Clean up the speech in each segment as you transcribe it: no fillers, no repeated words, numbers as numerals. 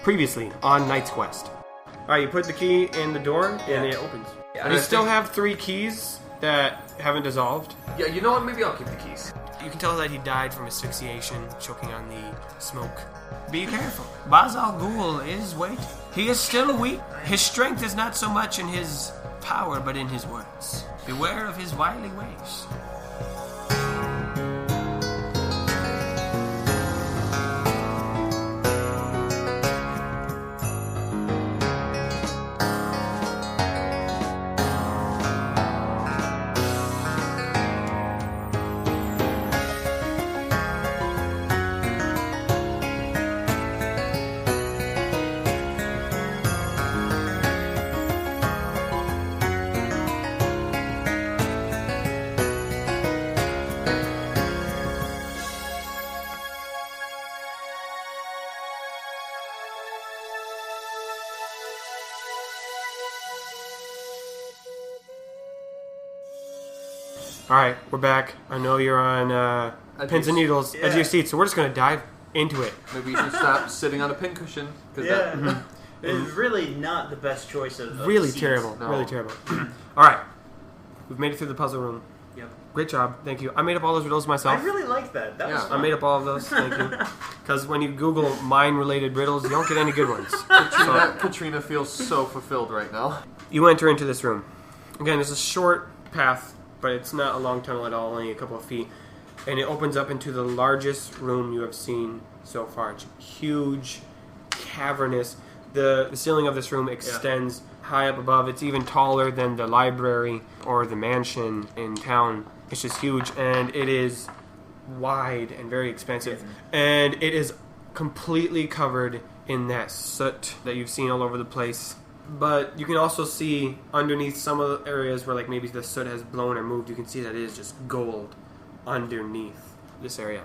previously on Knight's Quest. Alright, you put the key in the door and it opens. Yeah, You still have 3 keys that haven't dissolved. Yeah, you know what? Maybe I'll keep the keys. You can tell that he died from asphyxiation, choking on the smoke. Be careful. Bazal-Gul is waiting. He is still weak. His strength is not so much in his power, but in his words. Beware of his wily ways. Alright, we're back. I know you're on pins and needles edge of your seat, so we're just going to dive into it. Maybe you should stop sitting on a pincushion. Yeah. It's really not the best choice of Really seats. terrible. No. Really terrible. Alright, we've made it through the puzzle room. Yep. Great job. Thank you. I made up all those riddles myself. I really like that. That was Yeah. fun. I made up all of those. Thank you. Because when you Google mine-related riddles, you don't get any good ones. Katrina feels so fulfilled right now. You enter into this room. Again, it's a short path, but it's not a long tunnel at all, only a couple of feet. And it opens up into the largest room you have seen so far. It's huge, cavernous. The ceiling of this room extends high up above. It's even taller than the library or the mansion in town. It's just huge, and it is wide and very expansive. And it is completely covered in that soot that you've seen all over the place. But you can also see underneath some of the areas where like maybe the soot has blown or moved, you can see that it is just gold underneath this area.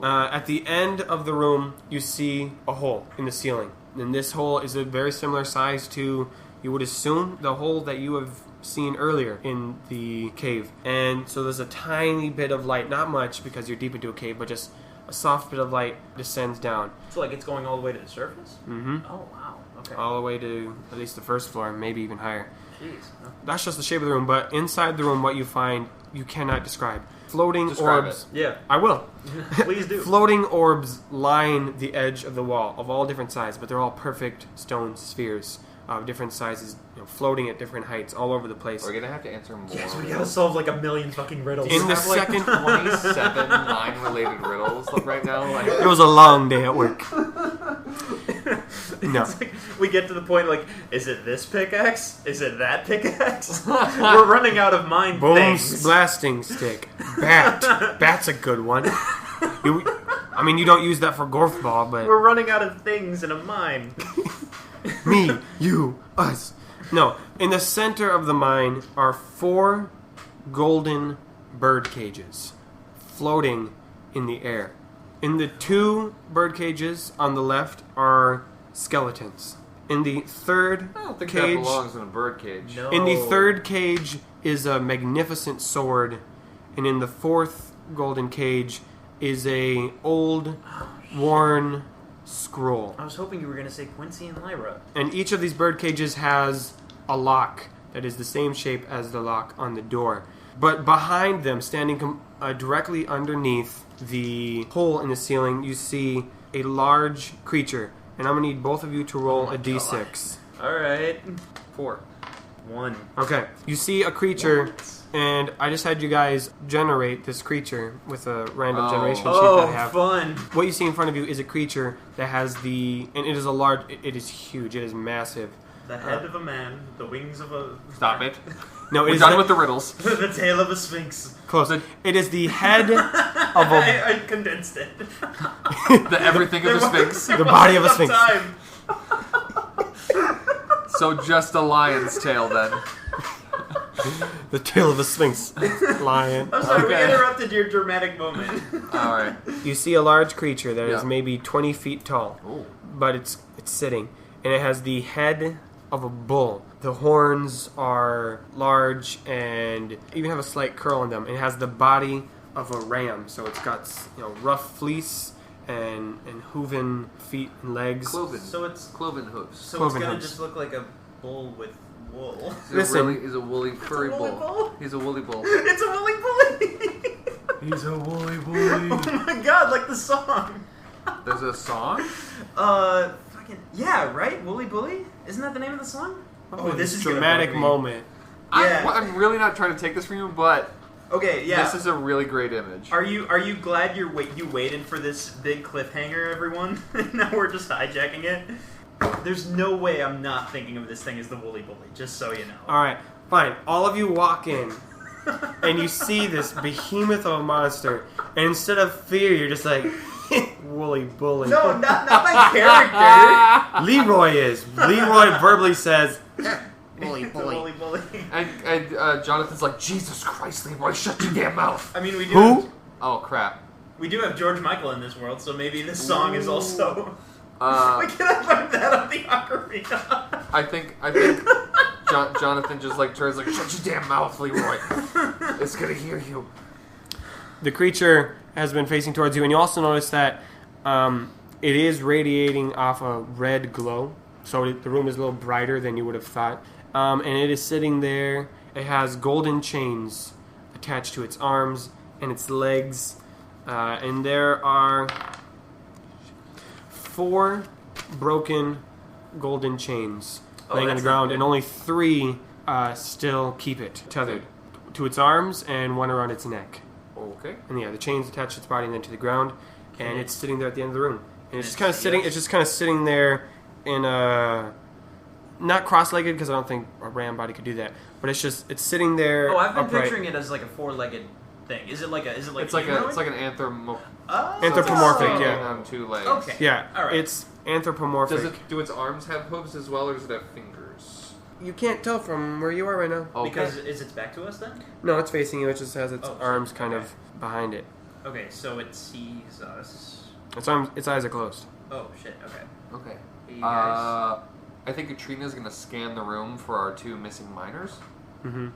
At the end of the room, you see a hole in the ceiling. And this hole is a very similar size to, you would assume, the hole that you have seen earlier in the cave. And so there's a tiny bit of light, not much because you're deep into a cave, but just a soft bit of light descends down. So like it's going all the way to the surface? Mm-hmm. Oh, wow. Okay. All the way to at least the first floor, maybe even higher. Jeez. Huh? That's just the shape of the room, but inside the room, what you find, you cannot describe. Floating Describe orbs. Yeah. I will. Please do. Floating orbs line the edge of the wall of all different sizes, but they're all perfect stone spheres of different sizes, floating at different heights all over the place. We're gonna have to answer more. Yes, we gotta solve like a million fucking riddles. In the have, like, second, 27 mine-related riddles right now. Like, it was a long day at work. No. It's like, we get to the point like, is it this pickaxe? Is it that pickaxe? We're running out of mine Boom, things. blasting stick. Bat. Bat's a good one. You don't use that for golf ball, but We're running out of things in a mine. me, you, us. No, in the center of the mine are 4 golden bird cages floating in the air. In the 2 bird cages on the left are skeletons. In the third I don't think that cage, belongs in a bird cage. No. in the third cage is a magnificent sword, and in the 4th golden cage is a old, worn scroll. I was hoping you were gonna say Quincy and Lyra. And each of these bird cages has a lock that is the same shape as the lock on the door. But behind them, standing directly underneath the hole in the ceiling, you see a large creature. And I'm going to need both of you to roll a d6. Alright. 4. 1. Okay. You see a creature, and I just had you guys generate this creature with a random generation sheet that I Oh, have. fun. What you see in front of you is a creature that has and it is a large, it is huge, it is massive. The head of a man, the wings of a... Stop it. No, it We're is done with the riddles. the tail of a sphinx. close. It is the head of a I condensed it. The everything of the Sphinx. the body of a sphinx. Time. So just a lion's tail then. The tail of a sphinx. Lion. I'm sorry, Okay. we interrupted your dramatic moment. Alright. You see a large creature that is Yeah. maybe 20 feet tall, Ooh. but it's sitting, and it has the head of a bull. The horns are large and even have a slight curl in them. It has the body of a ram, so it's got rough fleece and hooven feet and legs. Cloven. So it's Cloven hooves. so Cloven it's gonna hooves. just look like a bull with wool. He's a woolly furry woolly bull. bull? He's a woolly bull. It's a woolly bully. He's a woolly Oh my god, like the song. There's a song? Fucking yeah, right? Woolly bully? Isn't that the name of the song? Oh, this is dramatic gonna bug me. moment. Yeah. I'm really not trying to take this from you, but Okay, yeah. this is a really great image. Are you glad you waited for this big cliffhanger, everyone? Now we're just hijacking it. There's no way I'm not thinking of this thing as the woolly bully. Just so you know. All right, fine. All of you walk in, and you see this behemoth of a monster, and instead of fear, you're just like, woolly bully. No, not my character. Leroy is. Leroy verbally says, Woolly bully. Woolly bully. And Jonathan's like, Jesus Christ, Leroy, shut your damn mouth. I mean, we do. who? Oh, crap. We do have George Michael in this world, so maybe this song is also. Uh, Why can't I find that on the ocarina? I think Jonathan just like turns like, shut your damn mouth, Leroy. It's gonna hear you. The creature has been facing towards you, and you also notice that it is radiating off a red glow, so the room is a little brighter than you would have thought. And it is sitting there. It has golden chains attached to its arms and its legs, and there are 4 broken golden chains laying on the ground, and only 3 still keep it tethered to its arms and 1 around its neck. Okay. And yeah, the chains attach its body and then to the ground, and it's sitting there at the end of the room. And it's just it's kind of sitting. yes. It's just kind of sitting there in a not cross-legged because I don't think a ram body could do that. But it's sitting there. Oh, I've been upright. picturing it as like a 4-legged thing. Is it like It's like humanoid? an anthropomorphic. Anthropomorphic, Oh. yeah. On 2 legs. Okay. Yeah, All right. it's anthropomorphic. Do its arms have hooves as well, or does it have fingers? You can't tell from where you are right now. Okay. Because is its back to us then? No, it's facing you. It just has its Oh, arms shit. kind Okay. of behind it. Okay, so it sees us. Its eyes are closed. Oh shit. Okay. Okay. Hey, you guys. I think Katrina's gonna scan the room for our 2 missing miners. Mm-hmm.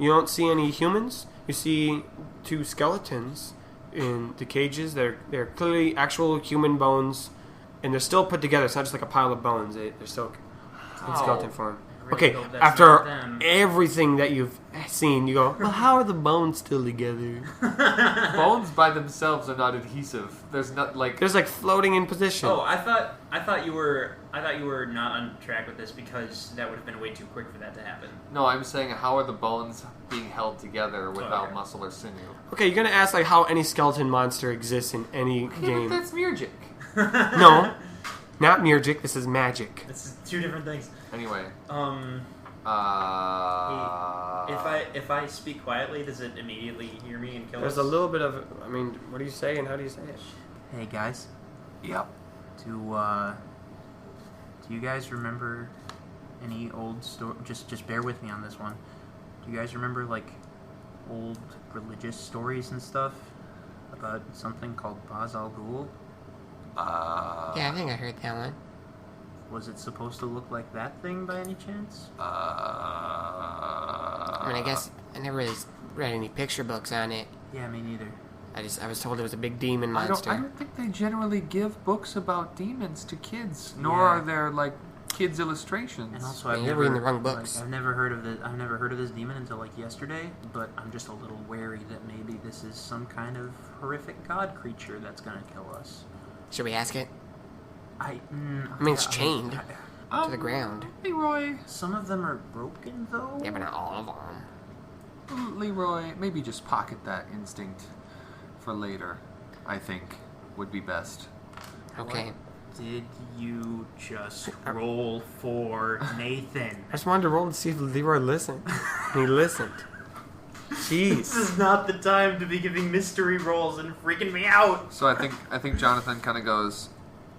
You don't see any humans. You see 2 skeletons in the cages. They're clearly actual human bones, and they're still put together. It's not just like a pile of bones. They're still in skeleton form. I really Okay, hope that's not after them. everything that you've seen, you go, well, how are the bones still together? Bones by themselves are not adhesive. There's not like. There's like floating in position. Oh, I thought you were not on track with this because that would have been way too quick for that to happen. No, I'm saying how are the bones being held together without Okay. muscle or sinew? Okay, you're gonna ask like how any skeleton monster exists in any game. That's magic. No, not magic. This is magic. This is 2 different things. Anyway. If I speak quietly, does it immediately hear me and kill There's us? a little bit of. I mean, what do you say and how do you say it? Hey guys, Yep. do you guys remember any old story? Just bear with me on this one. Do you guys remember like old religious stories and stuff about something called Bazal-Gul? Yeah, I think I heard that one. Was it supposed to look like that thing by any chance? I mean, I guess I never really read any picture books on it. Yeah, me neither. I was told it was a big demon I monster. don't think they generally give books about demons to kids, nor Yeah. are there like kids illustrations. And also, Yeah, I've you're never reading the wrong books. I've never heard of this demon until like yesterday. But I'm just a little wary that maybe this is some kind of horrific god creature that's gonna kill us. Should we ask it? I mean, it's chained to the ground. Leroy, Some of them are broken though. Yeah, but not all of them. Leroy, maybe just pocket that instinct for later. I think would be best. Okay. Did you just roll for Nathan? I just wanted to roll to see if Leroy listened. He listened. This Jeez. is not the time to be giving mystery rolls and freaking me out. So I think Jonathan kind of goes,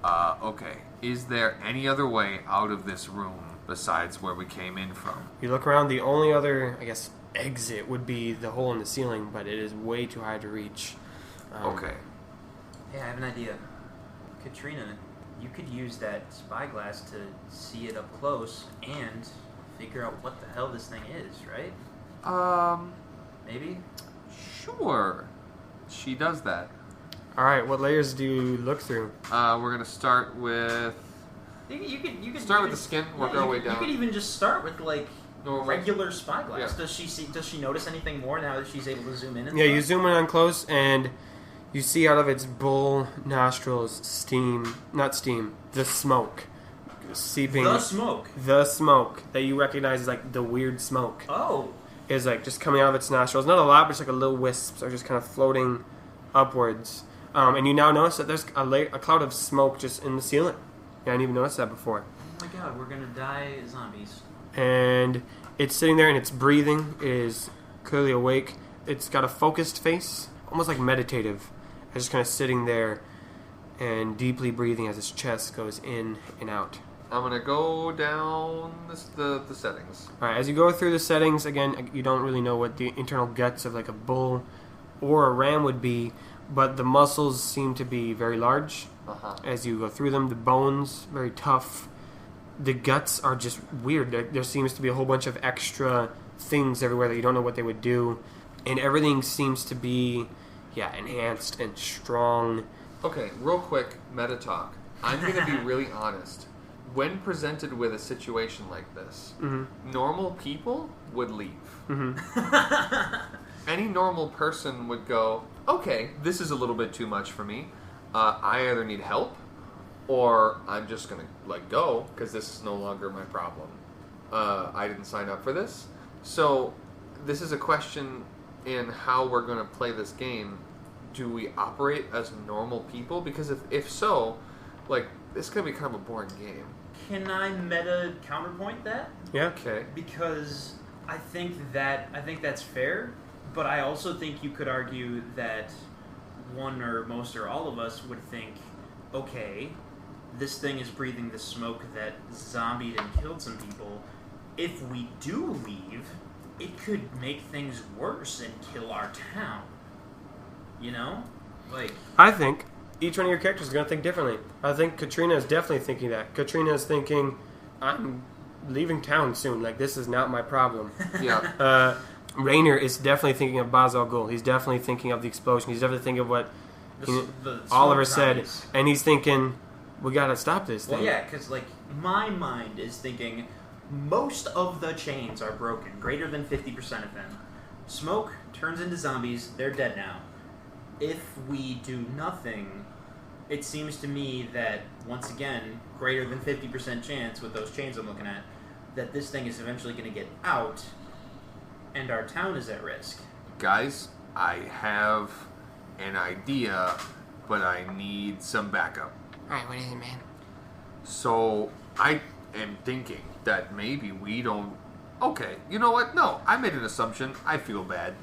okay. Is there any other way out of this room besides where we came in from? You look around. The only other, I guess, exit would be the hole in the ceiling, but it is way too high to reach. Okay. Hey, I have an idea. Katrina, you could use that spyglass to see it up close and figure out what the hell this thing is, right? Maybe? Sure. She does that. All right, what layers do you look through? We're gonna start with You could start with the skin. Work our way You down. could even just start with like Normal. regular spyglass. Yeah. Does she notice anything more now that she's able to zoom in? And Yeah, stuff? you zoom in on close, and you see out of its bull nostrils the smoke seeping. The smoke. The smoke that you recognize as like the weird smoke Oh. is like just coming out of its nostrils. Not a lot, but just like a little wisps are just kind of floating upwards. And you now notice that there's a cloud of smoke just in the ceiling. Yeah, I didn't even notice that before. Oh my god, we're gonna die zombies. And it's sitting there and it's breathing. It is clearly awake. It's got a focused face, almost like meditative. It's just kind of sitting there and deeply breathing as its chest goes in and out. I'm gonna go down the settings. Alright, as you go through the settings, again, you don't really know what the internal guts of like a bull or a ram would be, but the muscles seem to be very large as you go through them. The bones, very tough. The guts are just weird. There seems to be a whole bunch of extra things everywhere that you don't know what they would do. And everything seems to be, enhanced and strong. Okay, real quick, meta talk. I'm gonna be really honest. When presented with a situation like this, normal people would leave. Any normal person would go, okay, this is a little bit too much for me. I either need help, or I'm just gonna go because this is no longer my problem. I didn't sign up for this, so this is a question in how we're gonna play this game. Do we operate as normal people? Because if so, this could be kind of a boring game. Can I meta counterpoint that? Yeah. Okay. Because I think that's fair, but I also think you could argue that one or most or all of us would think, okay, this thing is breathing the smoke that zombied and killed some people. If we do leave, it could make things worse and kill our town. You know? I think each one of your characters is going to think differently. I think Katrina is definitely thinking that. Katrina is thinking, I'm leaving town soon. This is not my problem. Yeah. Rainer is definitely thinking of Bazal-Gul. He's definitely thinking of the explosion. He's definitely thinking of what The Oliver smoke said. zombies. And he's thinking, we got to stop this thing. Well, yeah, because, my mind is thinking most of the chains are broken. Greater than 50% of them. Smoke turns into zombies. They're dead now. If we do nothing, it seems to me that, once again, greater than 50% chance with those chains I'm looking at, that this thing is eventually going to get out, and our town is at risk. Guys, I have an idea, but I need some backup. Alright, what is it, man? So, I am thinking that maybe we don't... Okay, you know what? No, I made an assumption. I feel bad.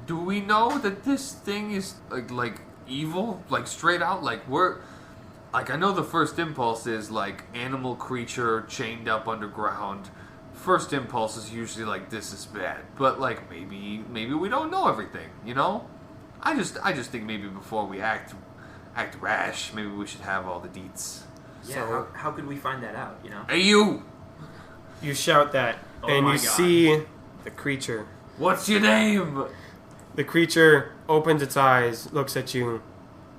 Do we know that this thing is, evil? Straight out? We're... I know the first impulse is, animal creature chained up underground. First impulse is usually, this is bad. But, maybe we don't know everything, you know? I just think maybe before we act rash, maybe we should have all the deets. Yeah, So- how could we find that out, you know? Hey, you! You shout that, Oh and my you God. see the creature. What's your name? The creature opens its eyes, looks at you,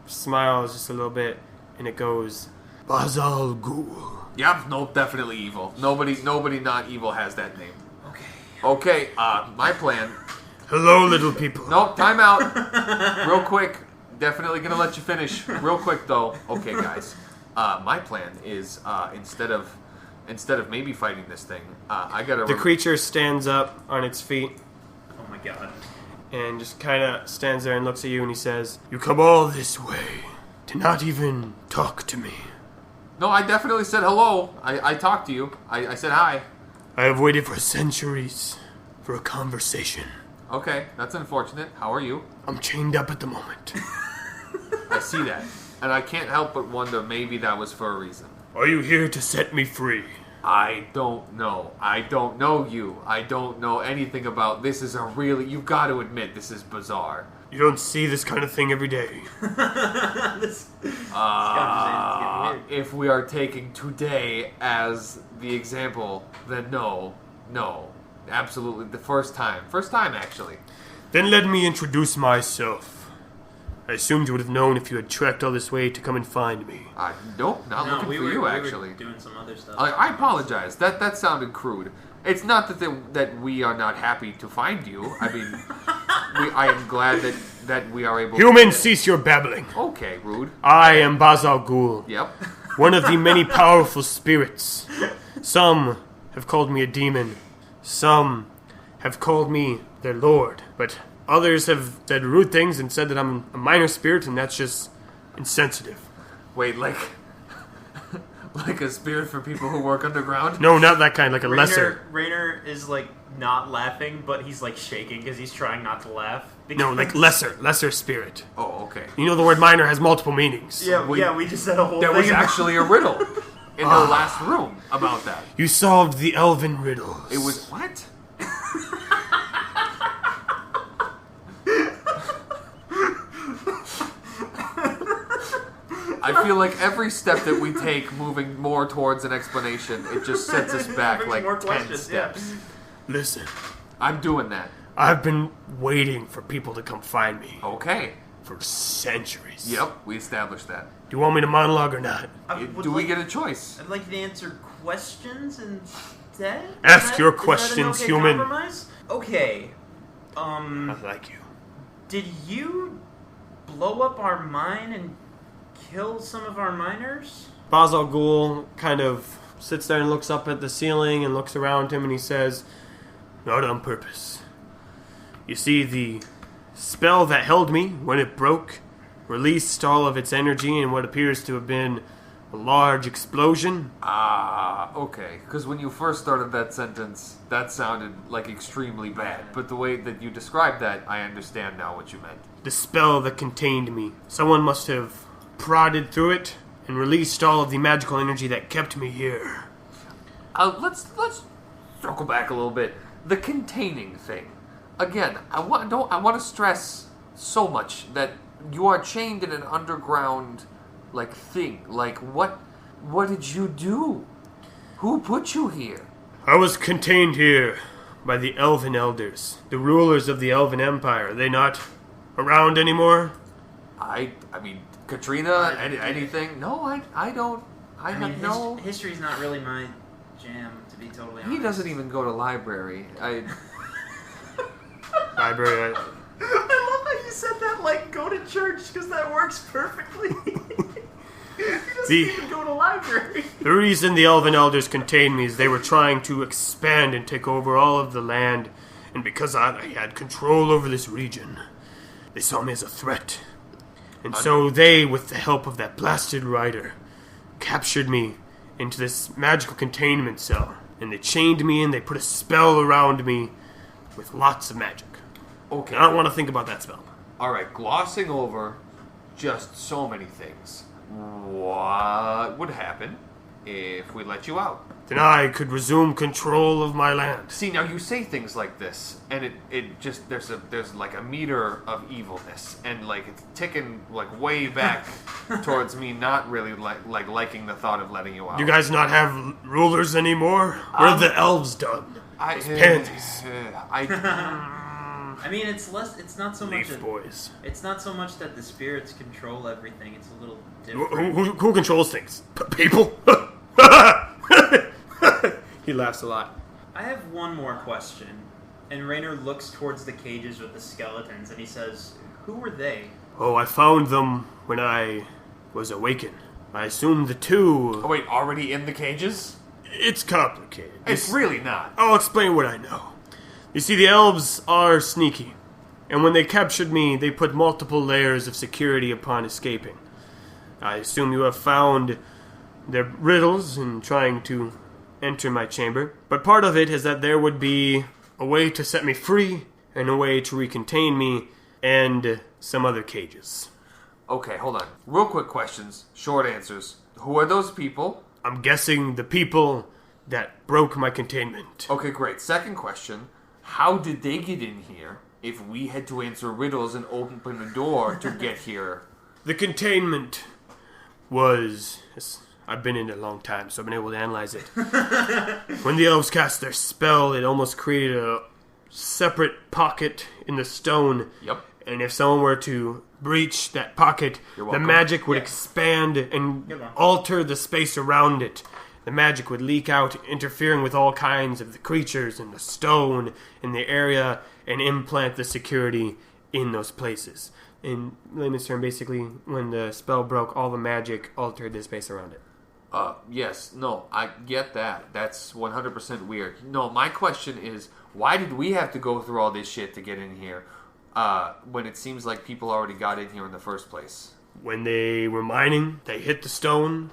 smiles just a little bit, and it goes, Bazal-Gul. Yep, nope, definitely evil. Nobody not evil has that name. Okay. Okay, my plan. Hello, little people. Nope, time out. Real quick. Definitely gonna let you finish. Real quick though. Okay, guys. My plan is instead of maybe fighting this thing, I gotta. The creature stands up on its feet Oh my god. and just kind of stands there and looks at you, and he says, "You come all this way to not even talk to me. No, I definitely said hello. I talked to you. I said hi. I have waited for centuries for a conversation. Okay, that's unfortunate. How are you? I'm chained up at the moment. I see that, and I can't help but wonder maybe that was for a reason. Are you here to set me free?" I don't know. I don't know you. I don't know anything about this. Is a really... You've got to admit, this is bizarre. You don't see this kind of thing every day. This conversation's getting weird. If we are taking today as the example, then no. Absolutely. The first time, actually. Then let me introduce myself. I assumed you would have known if you had trekked all this way to come and find me. Nope, not looking for you, actually. We were doing some other stuff. I apologize. That sounded crude. It's not that we are not happy to find you. I mean, I am glad that we are able Human, cease your babbling. Okay, rude. I am Bazal-Gul. Yep. One of the many powerful spirits. Some have called me a demon. Some have called me their lord. But others have said rude things and said that I'm a minor spirit, and that's just insensitive. Wait, like a spirit for people who work underground? No, not that kind, like a lesser. Rainer is, like, not laughing, but he's, like, shaking because he's trying not to laugh. No, like lesser spirit. Oh, okay. You know the word minor has multiple meanings. Yeah, we just said a whole thing. There was actually a riddle in the last room about that. You solved the elven riddles. It was what? I feel like every step that we take moving more towards an explanation, it just sets us back like 10 steps. Yeah. Listen, I'm doing that. I've been waiting for people to come find me Okay. for centuries. Yep, we established that. Do you want me to monologue or not? Do we get a choice? I'd like you to answer questions instead. Ask your questions, is that an okay human. compromise? Okay. I like you. Did you blow up our mine and kill some of our miners? Bazal-Gul kind of sits there and looks up at the ceiling and looks around him and he says, not on purpose. You see, the spell that held me, when it broke, released all of its energy in what appears to have been a large explosion. Okay. Because when you first started that sentence, that sounded like extremely bad. But the way that you described that, I understand now what you meant. The spell that contained me. Someone must have prodded through it and released all of the magical energy that kept me here. Let's circle back a little bit. The containing thing. Again, I want to stress so much that you are chained in an underground thing. Like what did you do? Who put you here? I was contained here by the Elven Elders, the rulers of the Elven Empire. Are they not around anymore? I mean, Katrina, anything? No, I don't. I have no. History's not really my jam, to be totally honest. He doesn't even go to library. Library. I love how you said that, like, go to church, because that works perfectly. He doesn't even go to library. The reason the Elven Elders contained me is they were trying to expand and take over all of the land, and because I had control over this region, they saw me as a threat. And so they, with the help of that blasted rider, captured me into this magical containment cell, and they chained me in, they put a spell around me with lots of magic. Okay. I don't want to think about that spell. Alright, glossing over just so many things. What would happen if we let you out? Then I could resume control of my land. See, now you say things like this, and it just there's like a meter of evilness, and like it's ticking like way back towards me not really liking the thought of letting you out. Do you guys not have rulers anymore? Where are the elves done? Those pansies. I mean, it's not so much Leaf boys. It's not so much that the spirits control everything. It's a little different. Who controls things? People? He laughs a lot. I have one more question. And Rainer looks towards the cages with the skeletons, and he says, "Who were they?" Oh, I found them when I was awakened. I assume the two... Oh wait, already in the cages? It's complicated. It's really not. I'll explain what I know. You see, the elves are sneaky. And when they captured me, they put multiple layers of security upon escaping. I assume you have found their riddles in trying to enter my chamber. But part of it is that there would be a way to set me free, and a way to recontain me, and some other cages. Okay, hold on. Real quick questions, short answers. Who are those people? I'm guessing the people that broke my containment. Okay, great. Second question. How did they get in here if we had to answer riddles and open a door to get here? The containment was... I've been in it a long time, so I've been able to analyze it. When the elves cast their spell, it almost created a separate pocket in the stone. Yep. And if someone were to breach that pocket, You're the welcome. magic would Yeah. expand and You're welcome. alter the space around it. The magic would leak out, interfering with all kinds of the creatures and the stone in the area, and implant the security in those places. In layman's term, basically, when the spell broke, all the magic altered the space around it. Yes, no, I get that. That's 100% weird. No, my question is, why did we have to go through all this shit to get in here, when it seems like people already got in here in the first place? When they were mining, they hit the stone,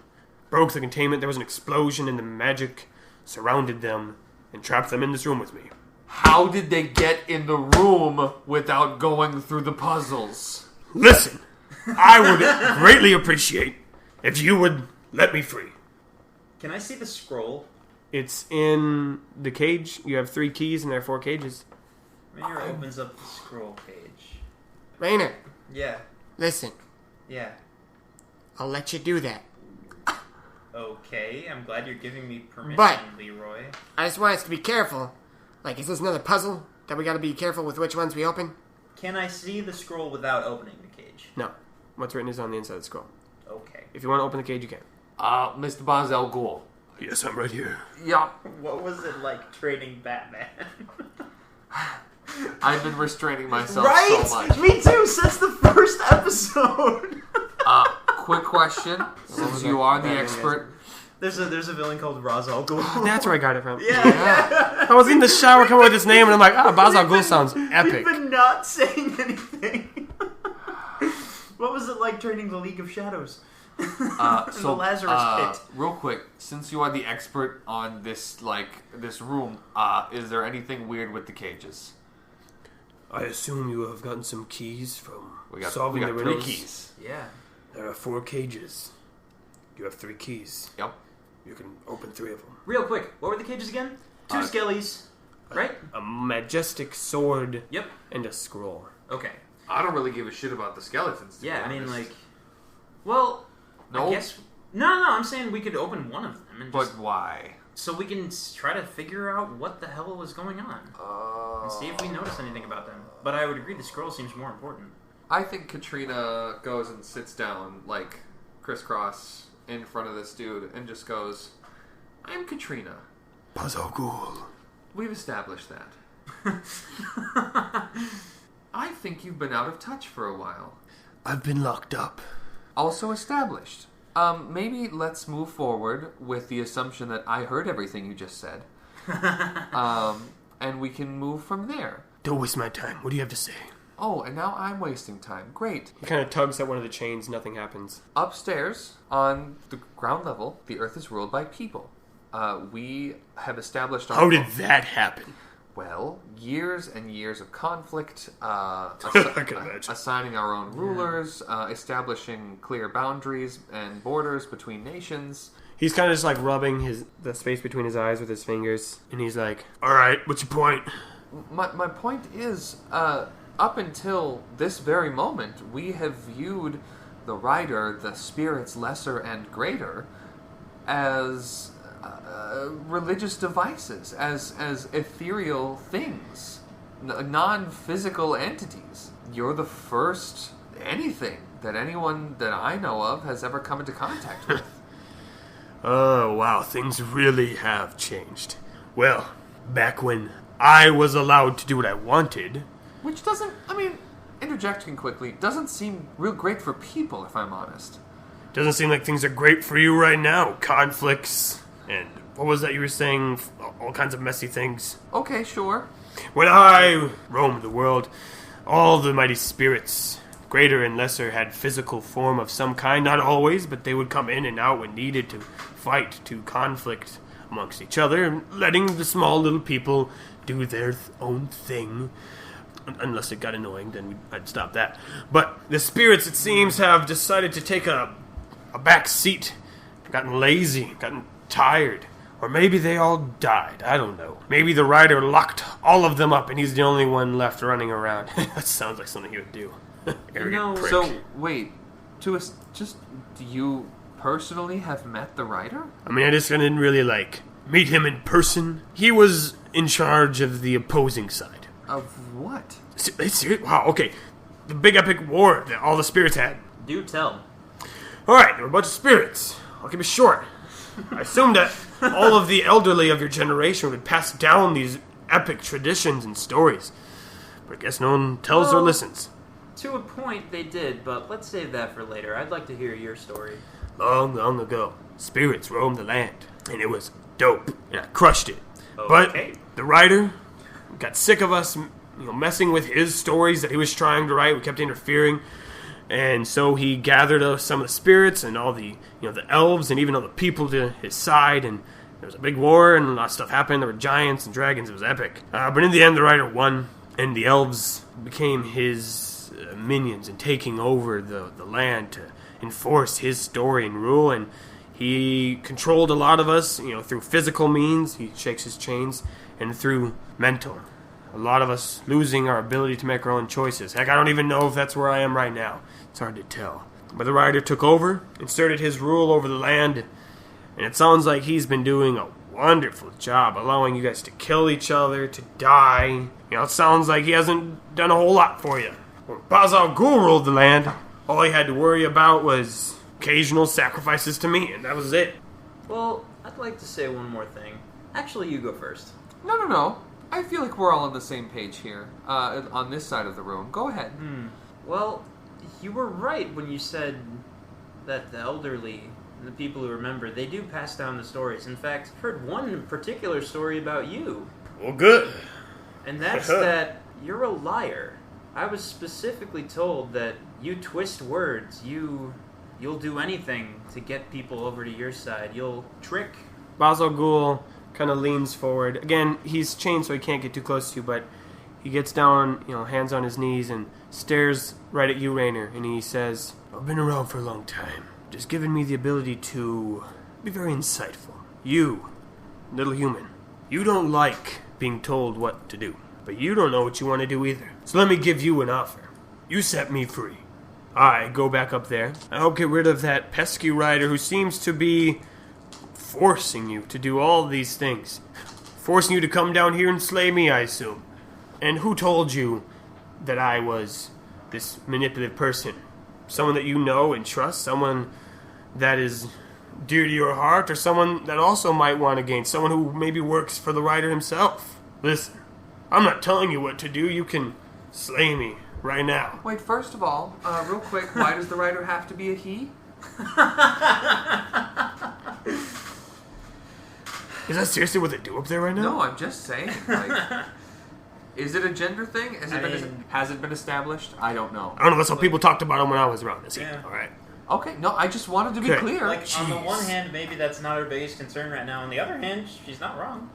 broke the containment, there was an explosion, and the magic surrounded them and trapped them in this room with me. How did they get in the room without going through the puzzles? Listen, I would greatly appreciate if you would let me free. Can I see the scroll? It's in the cage. You have 3 keys and there are 4 cages. Rainier opens up the scroll page. Rainer, Yeah. listen. Yeah. I'll let you do that. Okay, I'm glad you're giving me permission, But- Leroy. I just want us to be careful. Like, is this another puzzle that we gotta be careful with which ones we open? Can I see the scroll without opening the cage? No. What's written is on the inside of the scroll. Okay. If you want to open the cage, you can. Mr. Bazal-Gul. Yes, I'm right here. Yeah, What was it like training Batman? I've been restraining myself right? so much. Me too, since the first episode! Quick question, since you are the expert. There's a villain called Bazal-Gul. That's where I got it from. Yeah. I was in the shower coming up with this name, and I'm like, Bazal-Gul sounds epic. We've been not saying anything. What was it like training the League of Shadows? So, the Lazarus Pit. real quick, since you are the expert on this room, is there anything weird with the cages? I assume you have gotten some keys from We got solving the 3 riddles. keys. Yeah. There are 4 cages. You have 3 keys. Yep. You can open 3 of them. Real quick, what were the cages again? 2 skellies, right? A majestic sword Yep. and a scroll. Okay. I don't really give a shit about the skeletons. To Yeah, be I mean, honest. like, well, No? I guess no. I'm saying we could open one of them and But just why? so we can try to figure out what the hell was going on and see if we notice anything about them. But I would agree, the scroll seems more important. I think Katrina goes and sits down, like, crisscross in front of this dude and just goes, I'm Katrina. Bazal-Gul. We've established that. I think you've been out of touch for a while. I've been locked up. Also established. Maybe let's move forward with the assumption that I heard everything you just said. And we can move from there. Don't waste my time. What do you have to say? Oh, and now I'm wasting time. Great. He kind of tugs at one of the chains. Nothing happens. Upstairs, on the ground level, the Earth is ruled by people. We have established our... How did that happen? Well, years and years of conflict, I can imagine. assigning our own rulers, establishing clear boundaries and borders between nations. He's kind of just like rubbing the space between his eyes with his fingers, and he's like, "All right, what's your point?" My point is, up until this very moment, we have viewed the rider, the spirits lesser and greater, as religious devices, as ethereal things, non-physical entities. You're the first anything that anyone that I know of has ever come into contact with. Oh, wow, things really have changed. Well, back when I was allowed to do what I wanted... Which doesn't, I mean, interjecting quickly, doesn't seem real great for people, if I'm honest. Doesn't seem like things are great for you right now. Conflicts, and what was that you were saying? All kinds of messy things. Okay, sure. When I roamed the world, all the mighty spirits, greater and lesser, had physical form of some kind. Not always, but they would come in and out when needed to fight, to conflict amongst each other, letting the small little people do their own thing. Unless it got annoying, then I'd stop that. But the spirits, it seems, have decided to take a back seat. Gotten lazy, gotten tired. Or maybe they all died. I don't know. Maybe the rider locked all of them up and he's the only one left running around. That sounds like something he would do. Arrogant prick. So, wait, do you personally have met the rider? I mean, I just didn't really, meet him in person. He was in charge of the opposing side. Of what? Wow, okay. the big epic war that all the spirits had. Do tell. Alright, there were a bunch of spirits. I'll keep it short. I assumed that all of the elderly of your generation would pass down these epic traditions and stories. But I guess no one tells or listens. To a point, they did, but let's save that for later. I'd like to hear your story. Long, long ago, spirits roamed the land, and it was dope, and I crushed it. Okay. But the writer got sick of us, messing with his stories that he was trying to write. We kept interfering, and so he gathered some of the spirits and all the, the elves and even all the people to his side, and there was a big war, and a lot of stuff happened. There were giants and dragons. It was epic. But in the end, the writer won, and the elves became his minions and taking over the land to enforce his story and rule, and he controlled a lot of us, through physical means, he shakes his chains, and through mental. A lot of us losing our ability to make our own choices. Heck, I don't even know if that's where I am right now. It's hard to tell. But the rider took over, inserted his rule over the land, and it sounds like he's been doing a wonderful job allowing you guys to kill each other, to die. It sounds like he hasn't done a whole lot for you. When Bazal-Gul ruled the land, all he had to worry about was occasional sacrifices to me, and that was it. Well, I'd like to say one more thing. Actually, you go first. No. I feel like we're all on the same page here, on this side of the room. Go ahead. Well, you were right when you said that the elderly and the people who remember, they do pass down the stories. In fact, I've heard one particular story about you. Well, good. And that's that you're a liar. I was specifically told that you twist words. You'll do anything to get people over to your side. You'll trick. Bazal-Gul kind of leans forward. Again, he's chained so he can't get too close to you, but he gets down, hands on his knees and stares right at you, Rainer, and he says, I've been around for a long time. Just given me the ability to be very insightful. You, little human, you don't like being told what to do, but you don't know what you want to do either. So let me give you an offer. You set me free. I go back up there. I help get rid of that pesky rider who seems to be forcing you to do all these things. Forcing you to come down here and slay me, I assume. And who told you that I was this manipulative person? Someone that you know and trust? Someone that is dear to your heart? Or someone that also might want to gain? Someone who maybe works for the writer himself? Listen, I'm not telling you what to do. You can slay me right now. Wait, first of all, real quick, why does the writer have to be a he? Is that seriously what they do up there right now? No, I'm just saying. Like, is it a gender thing? Has it been established? I don't know. I don't know. That's what people talked about him when I was around. Yeah. All right. Okay, no, I just wanted to be Okay. clear. Like, on the one hand, maybe that's not her biggest concern right now. On the other hand, she's not wrong.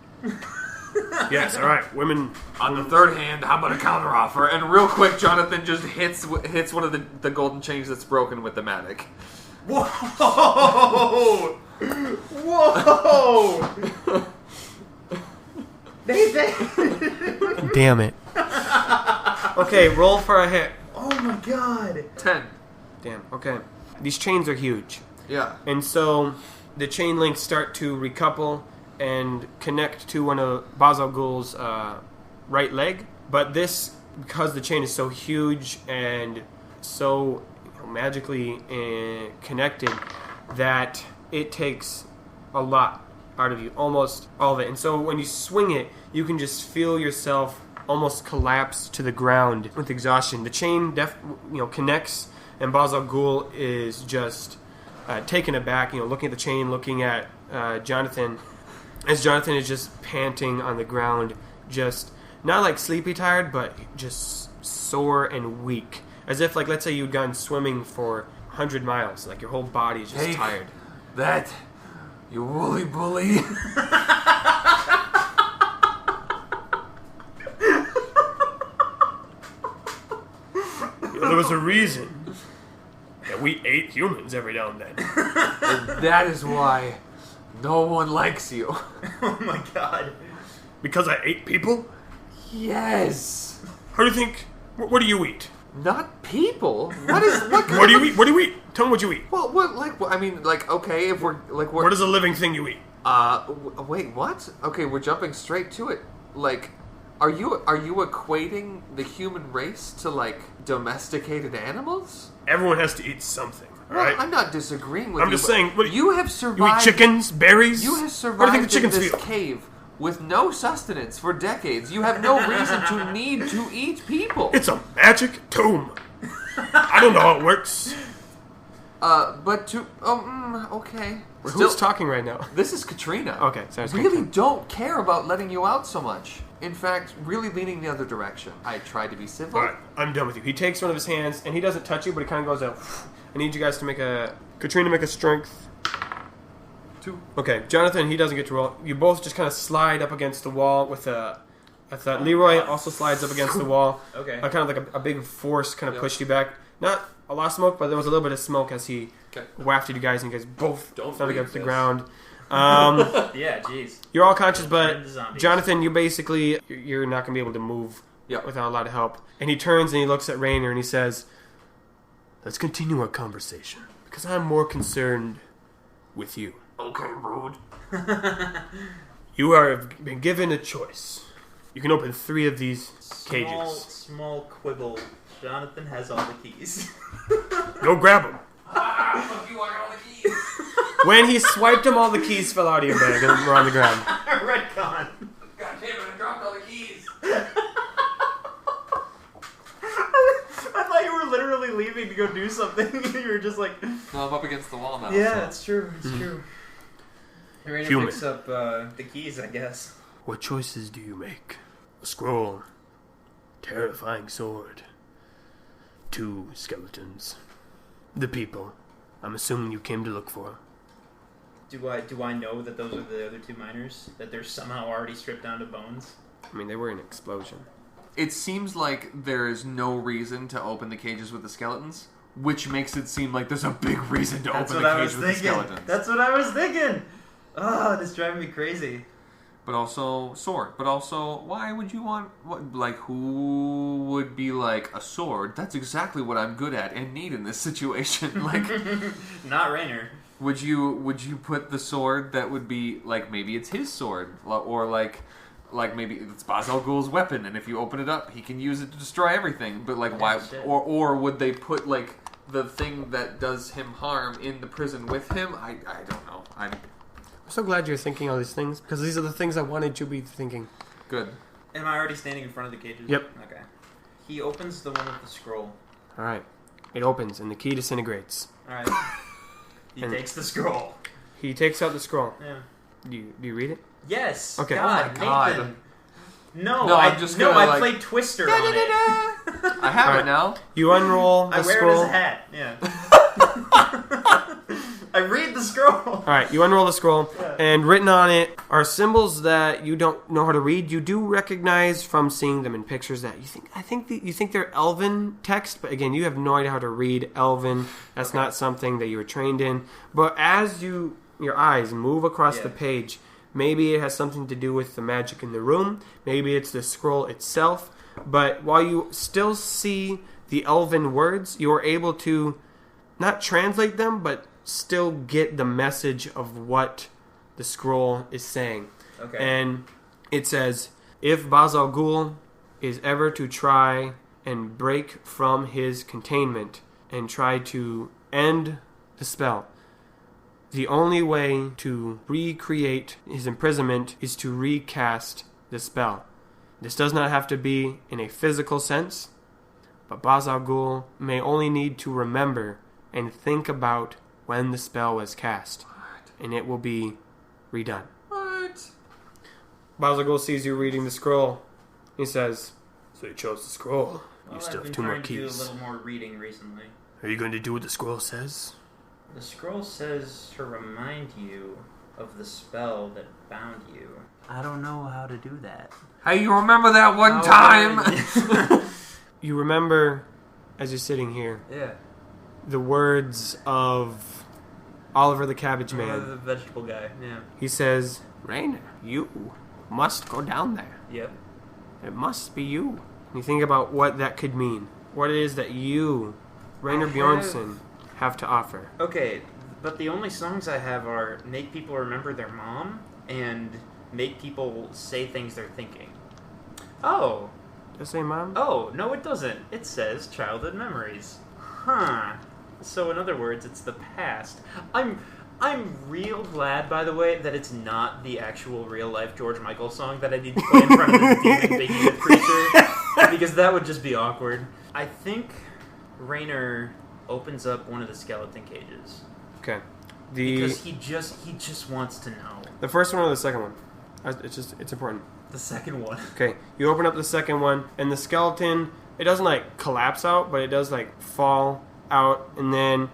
Yes. All right. Women. On the third hand, how about a counteroffer? And real quick, Jonathan just hits one of the golden chains that's broken with the matic. Whoa! Whoa! Nathan! Damn it. Okay, roll for a hit. Oh my god! 10. Damn. Okay. These chains are huge, Yeah. and so the chain links start to recouple and connect to one of Bazal-Gul's right leg. But this, because the chain is so huge and so magically connected, that it takes a lot out of you, almost all of it. And so when you swing it, you can just feel yourself almost collapse to the ground with exhaustion. The chain connects, and Bazal-Gul is just taken aback, looking at the chain, looking at Jonathan, as Jonathan is just panting on the ground, just not like sleepy tired, but just sore and weak. As if, like, let's say you'd gone swimming for 100 miles, like your whole body is just tired. That, you woolly bully. There was a reason that we ate humans every now and then. And that is why no one likes you. Oh my god. Because I ate people? Yes. How do you think? What do you eat? Not people. What is what? What do you eat? What do you eat? Tell me what you eat. Well, what like? I mean, like, okay, if we're like, What is a living thing you eat? Wait, what? Okay, we're jumping straight to it. Like, Are you equating the human race to like domesticated animals? Everyone has to eat something. All Well, right. I'm not disagreeing with you. I'm just but saying. What, you have you eat survived. chickens, berries. You have What do survived you think the chickens in this feel? cave with no sustenance for decades. You have no reason to need to eat people. It's a magic tomb. I don't know how it works. But to okay. Who's talking right now? This is Katrina. Okay, sorry. it's Really Katrina. don't care about letting you out so much. In fact, really leaning the other direction. I tried to be civil. All right, I'm done with you. He takes one of his hands and he doesn't touch you, but he kind of goes out. I need you guys to make Katrina make a strength. 2. Okay, Jonathan, he doesn't get to roll. You both just kind of slide up against the wall with a. I thought Leroy also slides up against the wall. Okay. Kind of like a big force kind of Yep. pushed you back. Not a lot of smoke, but there was a little bit of smoke as he Okay. wafted you guys, and you guys both Don't fell breathe against the this. ground. Yeah, jeez. You're all conscious, Turn but into zombies. Jonathan, you're not going to be able to move Yep. without a lot of help. And he turns and he looks at Rainer and he says, "Let's continue our conversation because I'm more concerned with you. Okay, rude. You have been given a choice. You can open 3 of these cages. Small quibble. Jonathan has all the keys. Go grab them." Fuck you, I got all the keys. When he swiped them, all the keys fell out of your bag and were on the ground. Redcon. God damn it, I dropped all the keys. I thought you were literally leaving to go do something. You were just like, No, I'm up against the wall now. yeah, it's true. It's true. Rainer Human. picks up the keys, I guess. What choices do you make? A scroll, terrifying sword, 2 skeletons, the people I'm assuming you came to look for. Do I know that those are the other 2 miners? That they're somehow already stripped down to bones? I mean, they were in an explosion. It seems like there is no reason to open the cages with the skeletons, which makes it seem like there's a big reason to That's open what the I cage was with the thinking. skeletons. That's what I was thinking. Oh, this is driving me crazy. But also sword. But also, why would you want? Who would be like a sword? That's exactly what I'm good at and need in this situation. Like, Not Rainer. would you put the sword that would be like maybe it's his sword or like maybe it's Bazal-Gul's weapon, and if you open it up, he can use it to destroy everything. But like, why? shit. Or would they put like the thing that does him harm in the prison with him? I don't know. I'm I'm so glad you're thinking all these things because these are the things I wanted you to be thinking. good. Am I already standing in front of the cages? Yep. Okay. He opens the one with the scroll. All right, it opens and the key disintegrates. Alright. He And- takes the scroll. He takes out the scroll. Yeah. Do you read it? Yes. Okay. God, Oh my God. Nathan. No, No, I I'm just no, gonna, I like- played Twister on it. I have Alright. it now. You unroll the I wear scroll. it as a hat. Yeah. I read the scroll. All right, you unroll the scroll, Yeah. and written on it are symbols that you don't know how to read. You do recognize from seeing them in pictures that you think they're Elven text, but again, you have no idea how to read Elven. That's not something that you were trained in. But as your eyes move across the Yeah. page, maybe it has something to do with the magic in the room. Maybe it's the scroll itself. But while you still see the Elven words, you are able to not translate them, but still get the message of what the scroll is saying. Okay. And it says, if Bazal-Gul is ever to try and break from his containment and try to end the spell, the only way to recreate his imprisonment is to recast the spell. This does not have to be in a physical sense, but Bazal-Gul may only need to remember and think about when the spell was cast, and it will be redone. What? Bazal-Gul sees you reading the scroll. He says, "So you chose the scroll. You Well, still I've have been 2 more trying to do a keys. little more reading recently. Are you going to do what the scroll says?" The scroll says to remind you of the spell that bound you. I don't know how to do that. Hey, you remember that one How time? would- You remember, as you're sitting here, Yeah. the words of Oliver the Cabbage Man. The vegetable guy. Yeah. He says, "Rainer, you must go down there. Yep. It must be you." And you think about what that could mean. What it is that you, Rainer I have- Bjornsson, have to offer. Okay, but the only songs I have are make people remember their mom and make people say things they're thinking. Oh. Does it say mom? Oh, no it doesn't. It says childhood memories. Huh. So in other words, it's the past. I'm real glad, by the way, that it's not the actual real-life George Michael song that I need to play in front of this demon behemoth creature, because that would just be awkward. I think Raynor opens up one of the skeleton cages. Okay. Because he just wants to know. The first one or the second one? It's important. The second one. Okay, you open up the second one, and the skeleton, it doesn't like collapse out, but it does like fall out, and then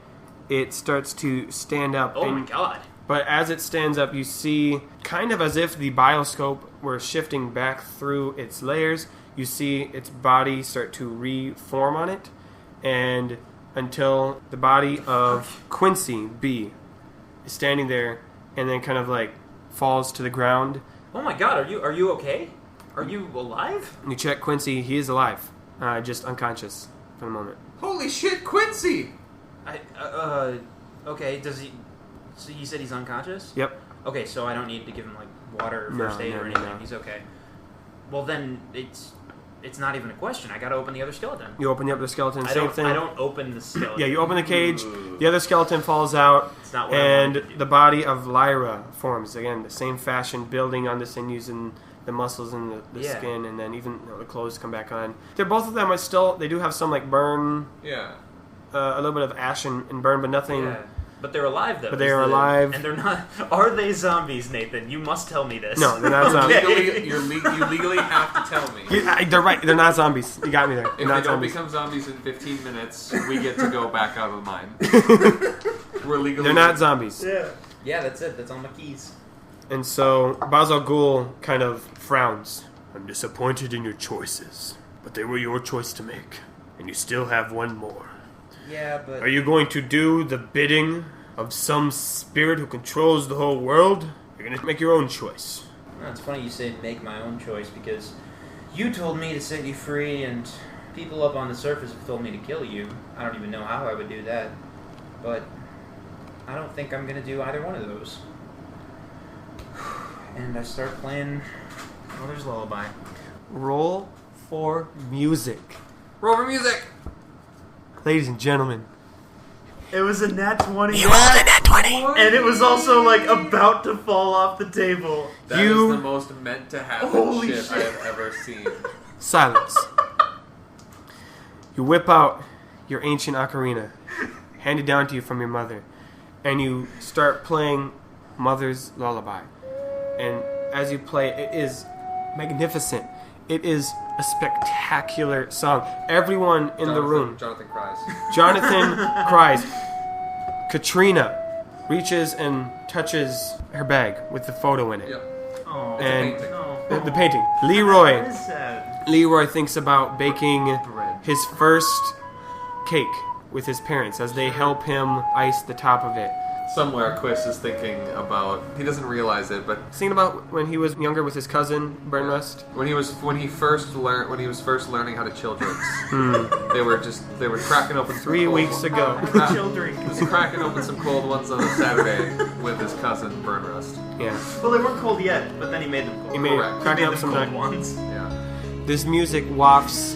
it starts to stand up. Oh my god. But as it stands up, you see, kind of as if the bioscope were shifting back through its layers, you see its body start to reform on it, and until the body of Quincy B is standing there, and then kind of like falls to the ground. Oh my god, are you okay? Are you alive? You check Quincy, he is alive, just unconscious for the moment. Holy shit, Quincy! Okay, does he... So you said he's unconscious? Yep. Okay, so I don't need to give him, like, water or first aid or anything. He's okay. Well, then, it's not even a question. I gotta open the other skeleton. You open up the skeleton, same thing. I don't open the skeleton. Yeah, you open the cage, the other skeleton falls out, It's not what I wanted to do. the body of Lyra forms. Again, the same fashion, building on this and using the muscles and the skin, and then even the clothes come back on. Both of them are still, they do have some, like, burn, a little bit of ash and burn, but nothing... Yeah. But they're alive, though. But they are alive. And they're not... Are they zombies, Nathan? You must tell me this. No, they're not zombies. You legally have to tell me. They're right, they're not zombies. You got me there. If they don't become zombies in 15 minutes, we get to go back out of the mine. We're legally... They're not zombies. Yeah, that's it. That's on my keys. And so Bazal-Gul kind of frowns. I'm disappointed in your choices, but they were your choice to make, and you still have one more. Yeah, but... Are you going to do the bidding of some spirit who controls the whole world? You're going to make your own choice. Well, it's funny you say make my own choice, because you told me to set you free, and people up on the surface have told me to kill you. I don't even know how I would do that. But I don't think I'm going to do either one of those. And I start playing Mother's Lullaby. Roll for music. Roll for music! Ladies and gentlemen. It was a nat 20. You rolled a nat 20! And it was also, like, about to fall off the table. That is the most meant to happen Holy shit I shit. have ever seen. Silence. You whip out your ancient ocarina, handed down to you from your mother, and you start playing Mother's Lullaby. And as you play, it is magnificent. It is a spectacular song. Everyone in the room. Jonathan cries. Jonathan cries. Katrina reaches and touches her bag with the photo in it. Yep. Oh, And painting. the painting. That Leroy. is sad. Leroy thinks about baking Bread. his first cake with his parents as they help him ice the top of it. Somewhere, Quiz is thinking about. He doesn't realize it, but Thinking about when he was younger with his cousin Burnrust. when he was first learning how to chill drinks, they were cracking open some 3 cold weeks ones. ago. Children. He was cracking open some cold ones on a Saturday with his cousin Burnrust. Yeah, Well, they weren't cold yet, but then he made them cold. he made Correct. cracking He up made some them cold night. ones. Yeah. This music wafts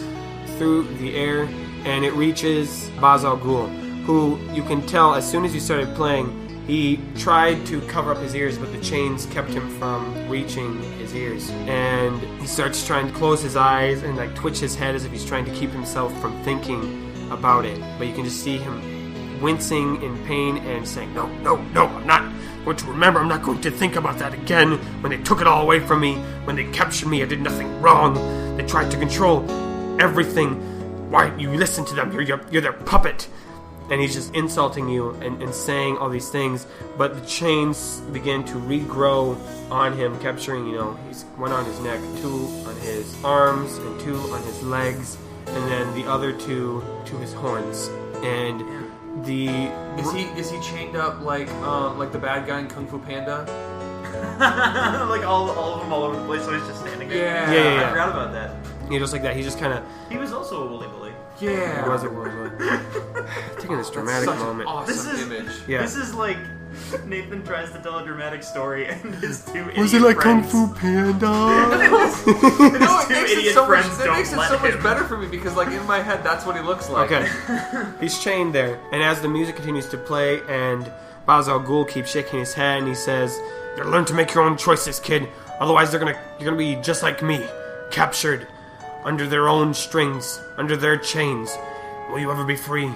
through the air and it reaches Bazal-Gul, who you can tell as soon as you started playing, he tried to cover up his ears, but the chains kept him from reaching his ears. And he starts trying to close his eyes and like twitch his head as if he's trying to keep himself from thinking about it. But you can just see him wincing in pain and saying, no, I'm not going to remember. I'm not going to think about that again. When they took it all away from me, when they captured me, I did nothing wrong. They tried to control everything. Why you listen to them? You're their puppet. And he's just insulting you and saying all these things, but the chains begin to regrow on him, capturing, he's one on his neck, 2 on his arms, and 2 on his legs, and then the other 2 to his horns. And Is he chained up like the bad guy in Kung Fu Panda? Like all of them all over the place, so he's just standing there. Yeah. I forgot about that. just like that, he just kind of... He was also a woolly bully. Yeah. He was a whirlwind. Taking this dramatic Such moment. An awesome This is- image. Yeah. This is like Nathan tries to tell a dramatic story, and his 2 Was idiot it like Kung friends- Fu Panda? No, it two makes it idiot so much. friends It don't makes it let so much him. better for me because, like, in my head, that's what he looks like. Okay. He's chained there, and as the music continues to play, and Bazal-Gul keeps shaking his head, and he says, "You learn to make your own choices, kid. Otherwise, you're gonna be just like me, captured under their own strings, under their chains. Will you ever be free?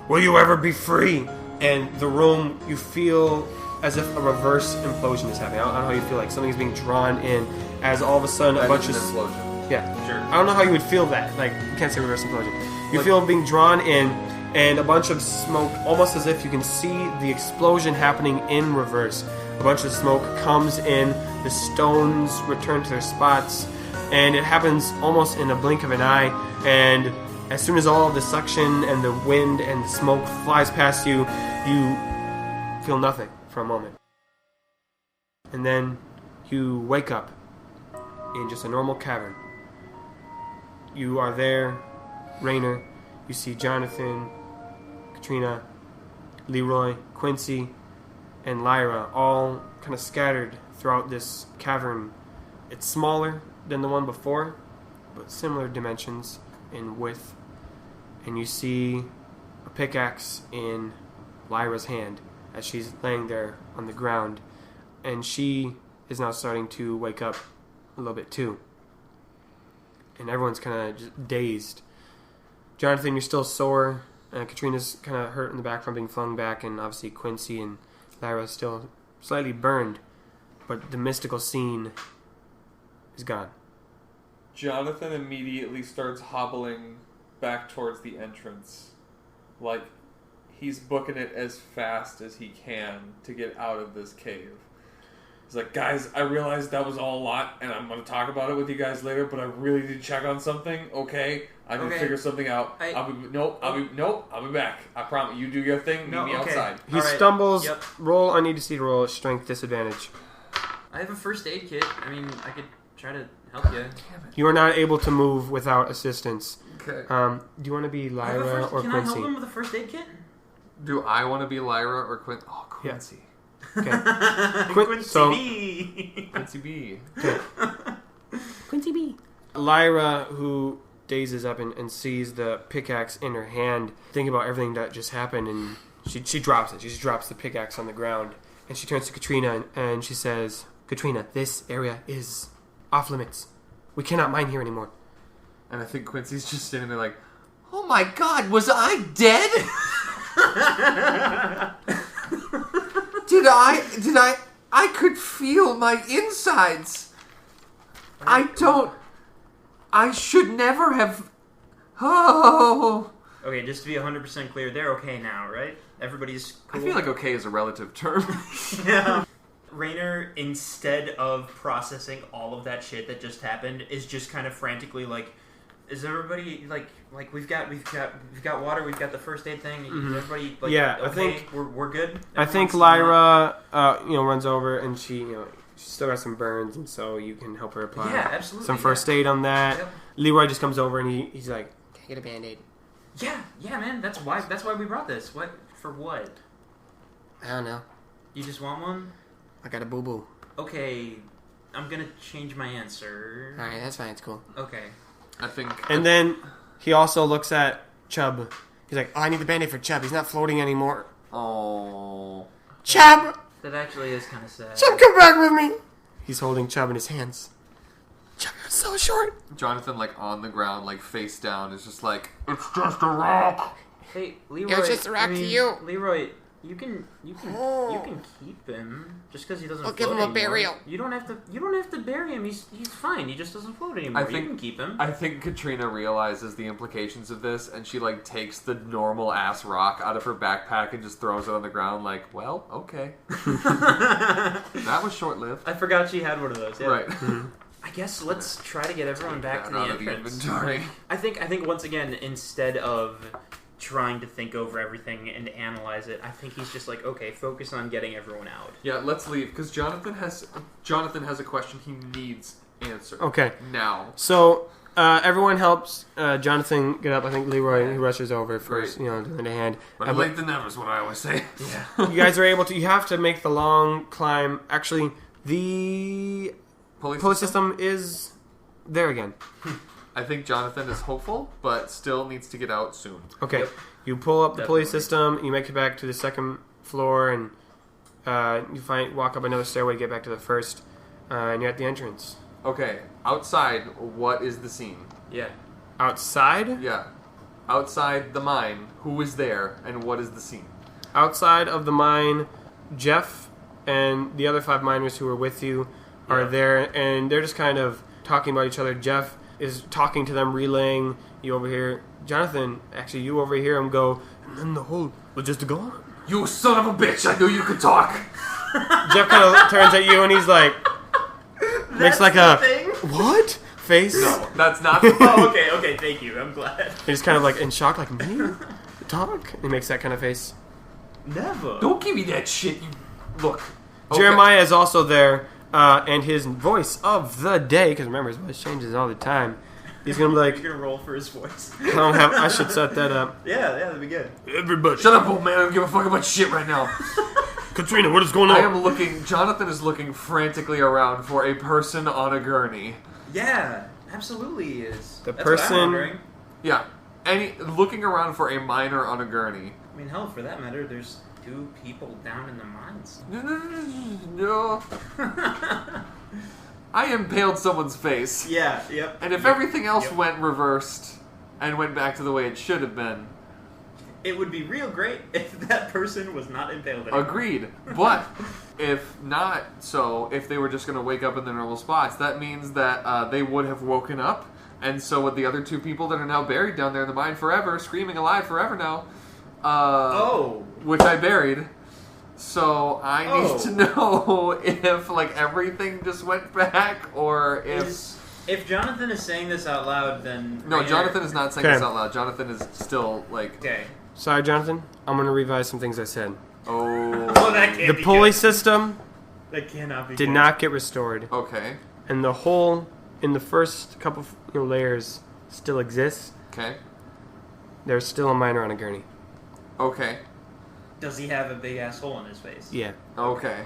Will you ever be free?" And the room, you feel as if a reverse implosion is happening. I don't know how you feel, like something's being drawn in, as all of a sudden a bunch of explosion. yeah. Sure. I don't know how you would feel that. Like, you can't say reverse implosion. You feel being drawn in, and a bunch of smoke, almost as if you can see the explosion happening in reverse. A bunch of smoke comes in, the stones return to their spots, and it happens almost in a blink of an eye. And as soon as all of the suction and the wind and the smoke flies past you, you feel nothing for a moment. And then you wake up in just a normal cavern. You are there, Rainer. You see Jonathan, Katrina, Leroy, Quincy, and Lyra all kind of scattered throughout this cavern. It's smaller than the one before, but similar dimensions in width. And you see a pickaxe in Lyra's hand as she's laying there on the ground. And she is now starting to wake up a little bit too. And everyone's kind of just dazed. Jonathan, you're still sore. Katrina's kind of hurt in the back from being flung back. And obviously Quincy and Lyra's still slightly burned. But the mystical scene is gone. Jonathan immediately starts hobbling back towards the entrance. Like, he's booking it as fast as he can to get out of this cave. He's like, "Guys, I realized that was all a lot, and I'm going to talk about it with you guys later, but I really need to check on something, okay? I need to figure something out. I'll be back. I promise. You do your thing, meet me outside." He stumbles. Yep. Roll, I need to see roll strength disadvantage. I have a first aid kit. I mean, I could try to help you. You are not able to move without assistance. Okay. Do you want to be Lyra or Can Quincy? I help him with a first aid kit? Do I want to be Lyra or Quincy? Oh, Quincy. Okay. Quincy B. Quincy B. Okay. Quincy B. Lyra, who dazes up and sees the pickaxe in her hand, thinking about everything that just happened, and she drops it. She just drops the pickaxe on the ground, and she turns to Katrina and she says, "Katrina, this area is off limits. We cannot mine here anymore." And I think Quincy's just standing there like, "Oh my God, was I dead? Did I could feel my insides. I should never have, oh." Okay, just to be 100% clear, they're okay now, right? Everybody's cool? I feel like okay is a relative term. Yeah. Rainer, instead of processing all of that shit that just happened, is just kind of frantically like, "Is everybody like we've got water, we've got the first aid thing? Is everybody like Yeah, okay? I think we're good." I think Everyone's Lyra, runs over and she still got some burns, and so you can help her apply absolutely, some first aid on that. Yep. Leroy just comes over and he's like, Can I get a Band-Aid? Yeah, man. That's why we brought this. What for? What? I don't know. You just want one? I got a boo-boo. Okay, I'm gonna change my answer. Alright, that's fine. It's cool. Okay. I think. and then he also looks at Chubb. He's like, "Oh, I need the Band-Aid for Chubb. He's not floating anymore." Oh. Chubb! That actually is kind of sad. Chubb, come back with me! He's holding Chubb in his hands. Chubb, you're so short. Jonathan, like on the ground, like face down, is just like, "It's just a rock." Hey, Leroy. It was just a rock to you. Leroy, you can keep him just because he doesn't. I'll float give him a anymore. burial. You don't have to bury him. He's fine. He just doesn't float anymore. I think- you can keep him. I think Katrina realizes the implications of this, and she like takes the normal ass rock out of her backpack and just throws it on the ground. Like, well, okay, that was short lived. I forgot she had one of those. Yeah. Right. I guess let's try to get everyone back to the Out of entrance. inventory. I think once again, instead of trying to think over everything and analyze it, I think he's just like, okay, focus on getting everyone out. Yeah, let's leave because Jonathan has a question he needs answered. Okay. Now. So everyone helps Jonathan get up. I think Leroy he rushes over first, doing the hand. But late than never is what I always say. Yeah. You guys are able to. You have to make the long climb. Actually, the Police pulley system is there again. I think Jonathan is hopeful, but still needs to get out soon. Okay. Yep. You pull up the pulley Definitely. system. You make it back to the second floor, and you walk up another stairway, get back to the first, and you're at the entrance. Okay, outside, what is the scene? Yeah. Outside? Yeah. Outside the mine, who is there, and what is the scene? Outside of the mine, Jeff and the other 5 miners who were with you are Yeah. there, and they're just kind of talking about each other. Jeff is talking to them, relaying. You over here, Jonathan, actually you overhear him go, and then the whole logistical on. You son of a bitch, I knew you could talk! Jeff kind of turns at you and he's like, makes like a, thing? what? Face? No, that's not the Oh, okay, thank you. I'm glad. He's kind of like in shock, like, me? Talk? He makes that kind of face. Never. Don't give me that shit, you... Look. Okay. Jeremiah is also there, and his voice of the day, because remember, his voice changes all the time. He's going to be like, You're gonna roll for his voice. I should set that up. Yeah, that'd be good. Everybody. Shut up, old man, I don't give a fuck about shit right now. Katrina, what is going I on? am looking... Jonathan is looking frantically around for a person on a gurney. Yeah, absolutely he is. The That's person- What I'm wondering. Yeah. Looking around for a miner on a gurney. I mean, hell, for that matter, there's 2 people down in the mines. No. I impaled someone's face. Yeah, yep. And if Yep. everything else Yep. went reversed and went back to the way it should have been, It would be real great if that person was not impaled anymore. agreed. But if not so, if they were just going to wake up in their normal spots, that means that they would have woken up, and so would the other 2 people that are now buried down there in the mine forever, screaming alive forever now. Which I buried. So I need to know if like everything just went back, or If Jonathan is saying this out loud, then... No, Rainier- Jonathan is not saying Okay. this out loud. Jonathan is still like, Okay. Sorry, Jonathan. I'm going to revise some things I said. oh, Oh, that can't The be pulley good. system That cannot be did good. not get restored. okay, And the hole in the first couple layers still exists. okay, There's still a miner on a gurney. okay, Does he have a big-ass hole in his face? Yeah. Alright,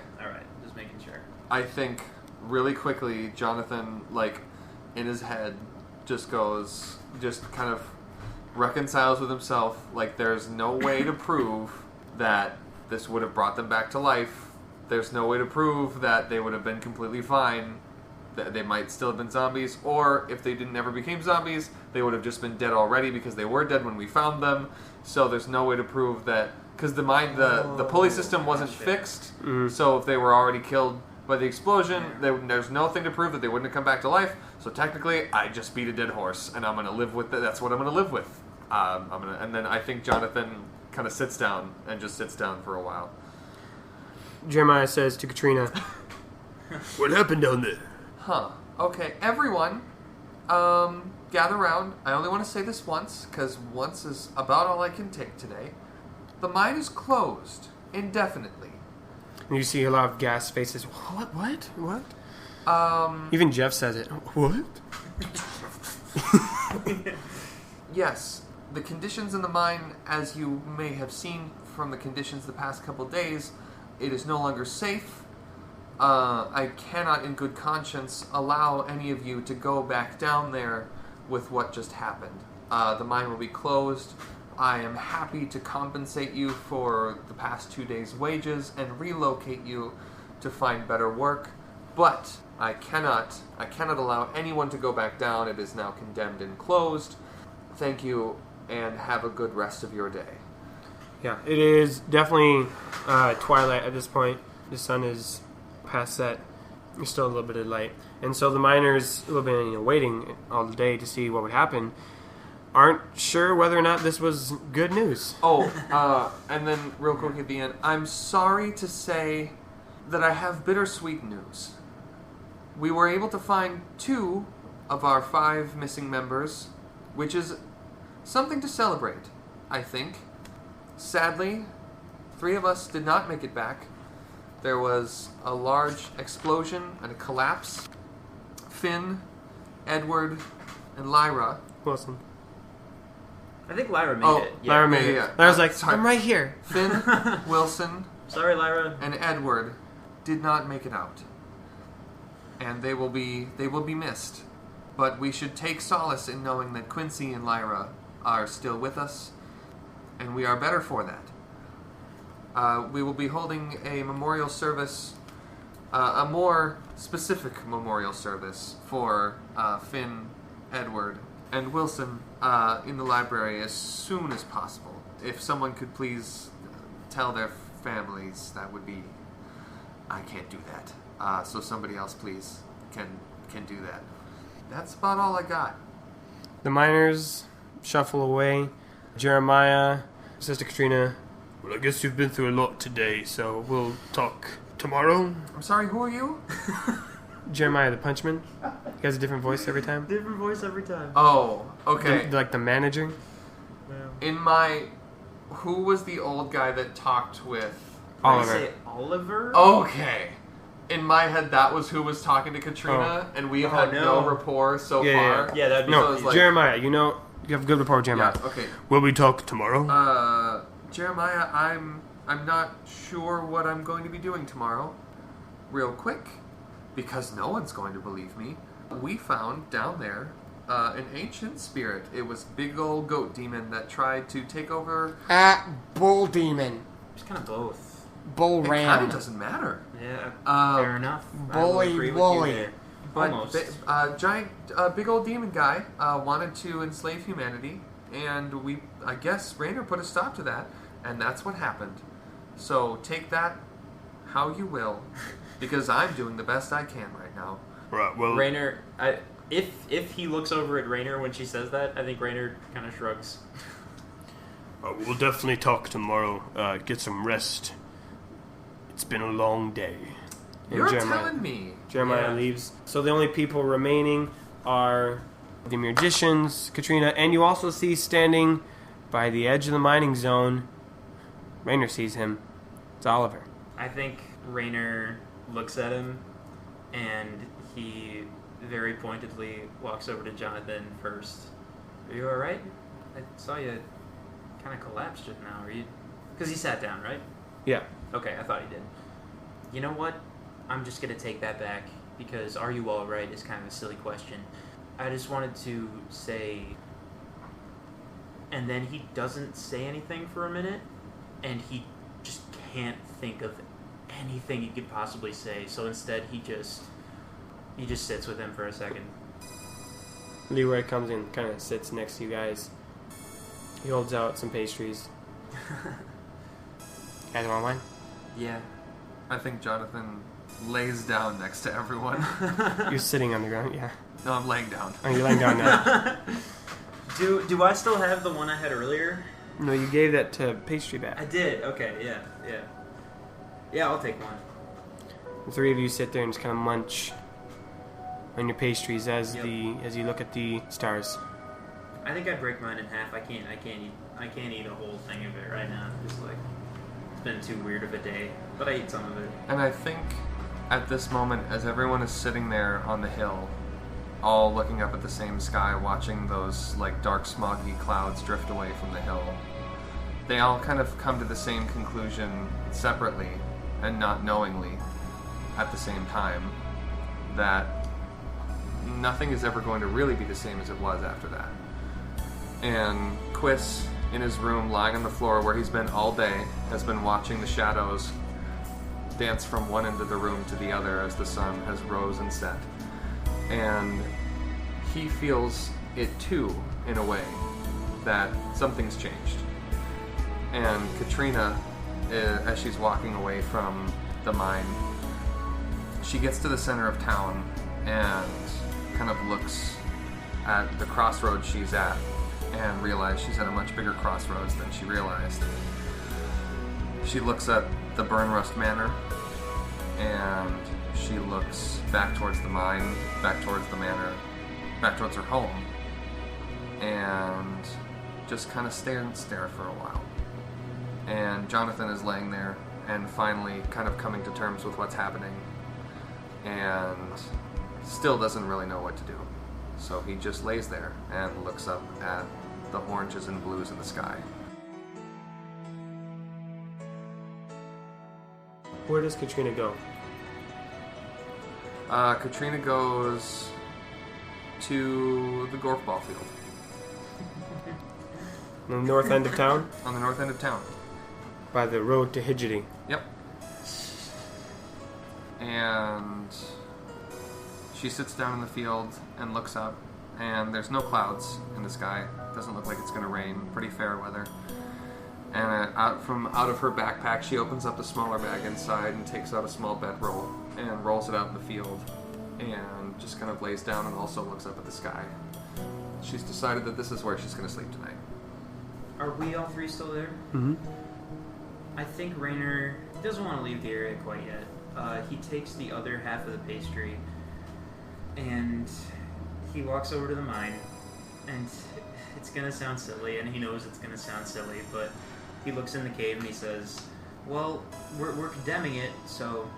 just making sure. I think really quickly, Jonathan, like, in his head, just kind of reconciles with himself. Like, there's no way to prove that this would have brought them back to life. There's no way to prove that they would have been completely fine. That they might still have been zombies, or if they never became zombies, they would have just been dead already because they were dead when we found them. So there's no way to prove that, because the pulley system wasn't gotcha. fixed. Mhm. So if they were already killed by the explosion, there's nothing to prove that they wouldn't have come back to life. So technically, I just beat a dead horse, and I'm gonna live with it. That's what I'm gonna live with. And then I think Jonathan kind of sits down for a while. Jeremiah says to Katrina, what happened down there? Huh. Okay, everyone, gather around. I only want to say this once, because once is about all I can take today. The mine is closed indefinitely. And you see a lot of gas faces. What? Um, Even Jeff says it. What? yes, the conditions in the mine, as you may have seen from the conditions the past couple days, it is no longer safe. I cannot in good conscience allow any of you to go back down there with what just happened. The mine will be closed. I am happy to compensate you for the past 2 days' wages and relocate you to find better work, but I cannot allow anyone to go back down. It is now condemned and closed. Thank you, and have a good rest of your day. Yeah, it is definitely twilight at this point. The sun is past set. There's still a little bit of light. And so the miners, a little bit waiting all day to see what would happen, aren't sure whether or not this was good news. Oh, and then real quick at the end, I'm sorry to say that I have bittersweet news. We were able to find 2 of our 5 missing members, which is something to celebrate, I think. Sadly, 3 of us did not make it back. There was a large explosion and a collapse. Finn, Edward, and Lyra. Wilson. I think Lyra made Oh, it. Lyra made it. yeah. Lyra's like, Sorry. I'm right here. Finn, Wilson, Sorry, Lyra. and Edward did not make it out, and they will be missed. But we should take solace in knowing that Quincy and Lyra are still with us, and we are better for that. We will be holding a memorial service, a more specific memorial service for Finn, Edward, and Wilson in the library as soon as possible. If someone could please tell their families, that would be... I can't do that. So somebody else, please, can do that. That's about all I got. The miners shuffle away. Jeremiah says to Katrina, "Well, I guess you've been through a lot today, so we'll talk tomorrow." I'm sorry, who are you? Jeremiah the Punchman. He has a different voice every time. Different voice every time. Oh, okay. Like the manager. In my... Who was the old guy that talked with... Oliver. Did I say Oliver? Okay. In my head, that was who was talking to Katrina, and we have had no rapport so far. Yeah, that'd be No, so like, Jeremiah, you have good rapport with Jeremiah. Yeah, okay. Will we talk tomorrow? Jeremiah, I'm not sure what I'm going to be doing tomorrow. Real quick, because no one's going to believe me. We found down there an ancient spirit. It was big old goat demon that tried to take over... Bull demon. It's kind of both. Bull It kind ram. of doesn't matter. Yeah, fair enough. I will Bully agree with Wooly. you there. But Almost. big old demon guy wanted to enslave humanity, and I guess Rainer put a stop to that, and that's what happened. So take that how you will, because I'm doing the best I can right now. Right, well... Rainer, if he looks over at Rainer when she says that, I think Rainer kind of shrugs. We'll definitely talk tomorrow. Get some rest. It's been a long day. And You're Jeremiah- telling me. Jeremiah Yeah. leaves. So the only people remaining are the magicians, Katrina, and you also see standing by the edge of the mining zone. Rainer sees him. It's Oliver. I think Rainer looks at him, and he very pointedly walks over to Jonathan first. Are you alright? I saw you kind of collapse just now. Are you... Because he sat down, right? Yeah. Okay, I thought he did. You know what? I'm just going to take that back, because are you alright is kind of a silly question. I just wanted to say... And then he doesn't say anything for a minute, and he just can't think of anything he could possibly say, so instead he just sits with him for a second. Leroy comes in, kind of sits next to you guys. He holds out some pastries. Guys want wine? Yeah. I think Jonathan lays down next to everyone. You're sitting on the ground, yeah. No, I'm laying down. Oh, you're laying down now. Do I still have the one I had earlier? No, you gave that to Pastry I Bat. did. Okay, yeah. Yeah, I'll take one. The three of you sit there and just kind of munch on your pastries as Yep. as you look at the stars. I think I'd break mine in half. I can't eat a whole thing of it right now. Just like it's been too weird of a day. But I eat some of it. And I think at this moment, as everyone is sitting there on the hill, all looking up at the same sky, watching those like dark smoggy clouds drift away from the hill, they all kind of come to the same conclusion separately and not knowingly at the same time that nothing is ever going to really be the same as it was after that. And Quiss, in his room, lying on the floor where he's been all day, has been watching the shadows dance from one end of the room to the other as the sun has rose and set. And he feels it too, in a way, that something's changed. And Katrina, as she's walking away from the mine, she gets to the center of town and kind of looks at the crossroads she's at and realizes she's at a much bigger crossroads than she realized. She looks at the Burnrust Manor, and she looks back towards the mine, back towards the manor, back towards her home, and just kind of stare for a while. And Jonathan is laying there and finally kind of coming to terms with what's happening, and still doesn't really know what to do. So he just lays there and looks up at the oranges and blues in the sky. Where does Katrina go? Katrina goes to the golf ball field On the north end of town, on the north end of town. by the road to Hidgety. Yep. And she sits down in the field and looks up, and there's no clouds in the sky. Doesn't look like it's going to rain. Pretty fair weather. And out of her backpack, she opens up the smaller bag inside and takes out a small bedroll and rolls it out in the field, and just kind of lays down and also looks up at the sky. She's decided that this is where she's going to sleep tonight. Are we all three still there? Mm-hmm. I think Rainer doesn't want to leave the area quite yet. He takes the other half of the pastry and he walks over to the mine. And it's going to sound silly, and he knows it's going to sound silly, but he looks in the cave and he says, well, we're condemning it, so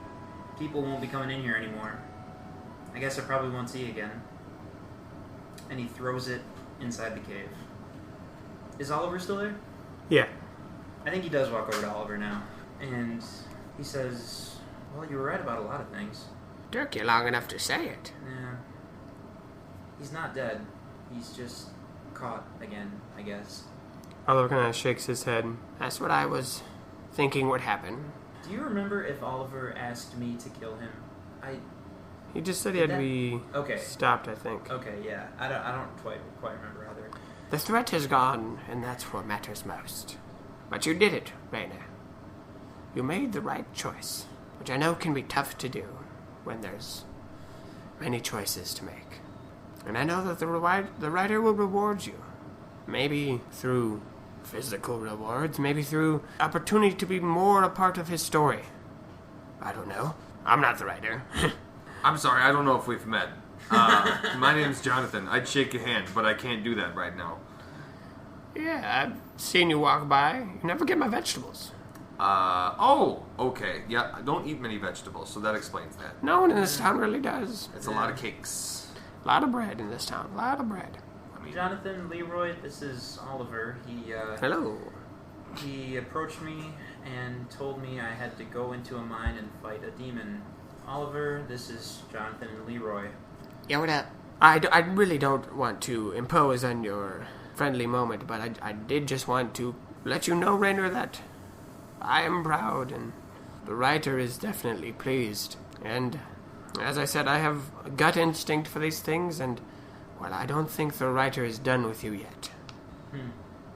people won't be coming in here anymore. I guess I probably won't see you again. And he throws it inside the cave. Is Oliver still there? Yeah. I think he does walk over to Oliver now. And he says, well, you were right about a lot of things. Took you long enough to say it. Yeah. He's not dead. He's just caught again, I guess. Oliver kind of shakes his head. That's what I was thinking would happen. Do you remember if Oliver asked me to kill him? He just said he had to Did be Okay. stopped, I think. Okay, yeah. I don't quite remember either. The threat is gone, and that's what matters most. But you did it, Rainer. You made the right choice, which I know can be tough to do when there's many choices to make. And I know that the writer will reward you. Maybe through physical rewards, maybe through opportunity to be more a part of his story. I don't know. I'm not the writer. I'm sorry, I don't know if we've met. My name's Jonathan. I'd shake your hand, but I can't do that right now. Yeah, I've seen you walk by. You never get my vegetables. Oh, okay. Yeah, I don't eat many vegetables, so that explains that. No one in this town really does. It's a lot of cakes. A lot of bread in this town. A lot of bread. I mean, Jonathan, Leroy, this is Oliver. Hello. He approached me and told me I had to go into a mine and fight a demon. Oliver, this is Jonathan and Leroy. Yeah, what up? I really don't want to impose on your friendly moment, but I did just want to let you know, Rainer, that I am proud, and the writer is definitely pleased. And as I said, I have a gut instinct for these things, and, well, I don't think the writer is done with you yet.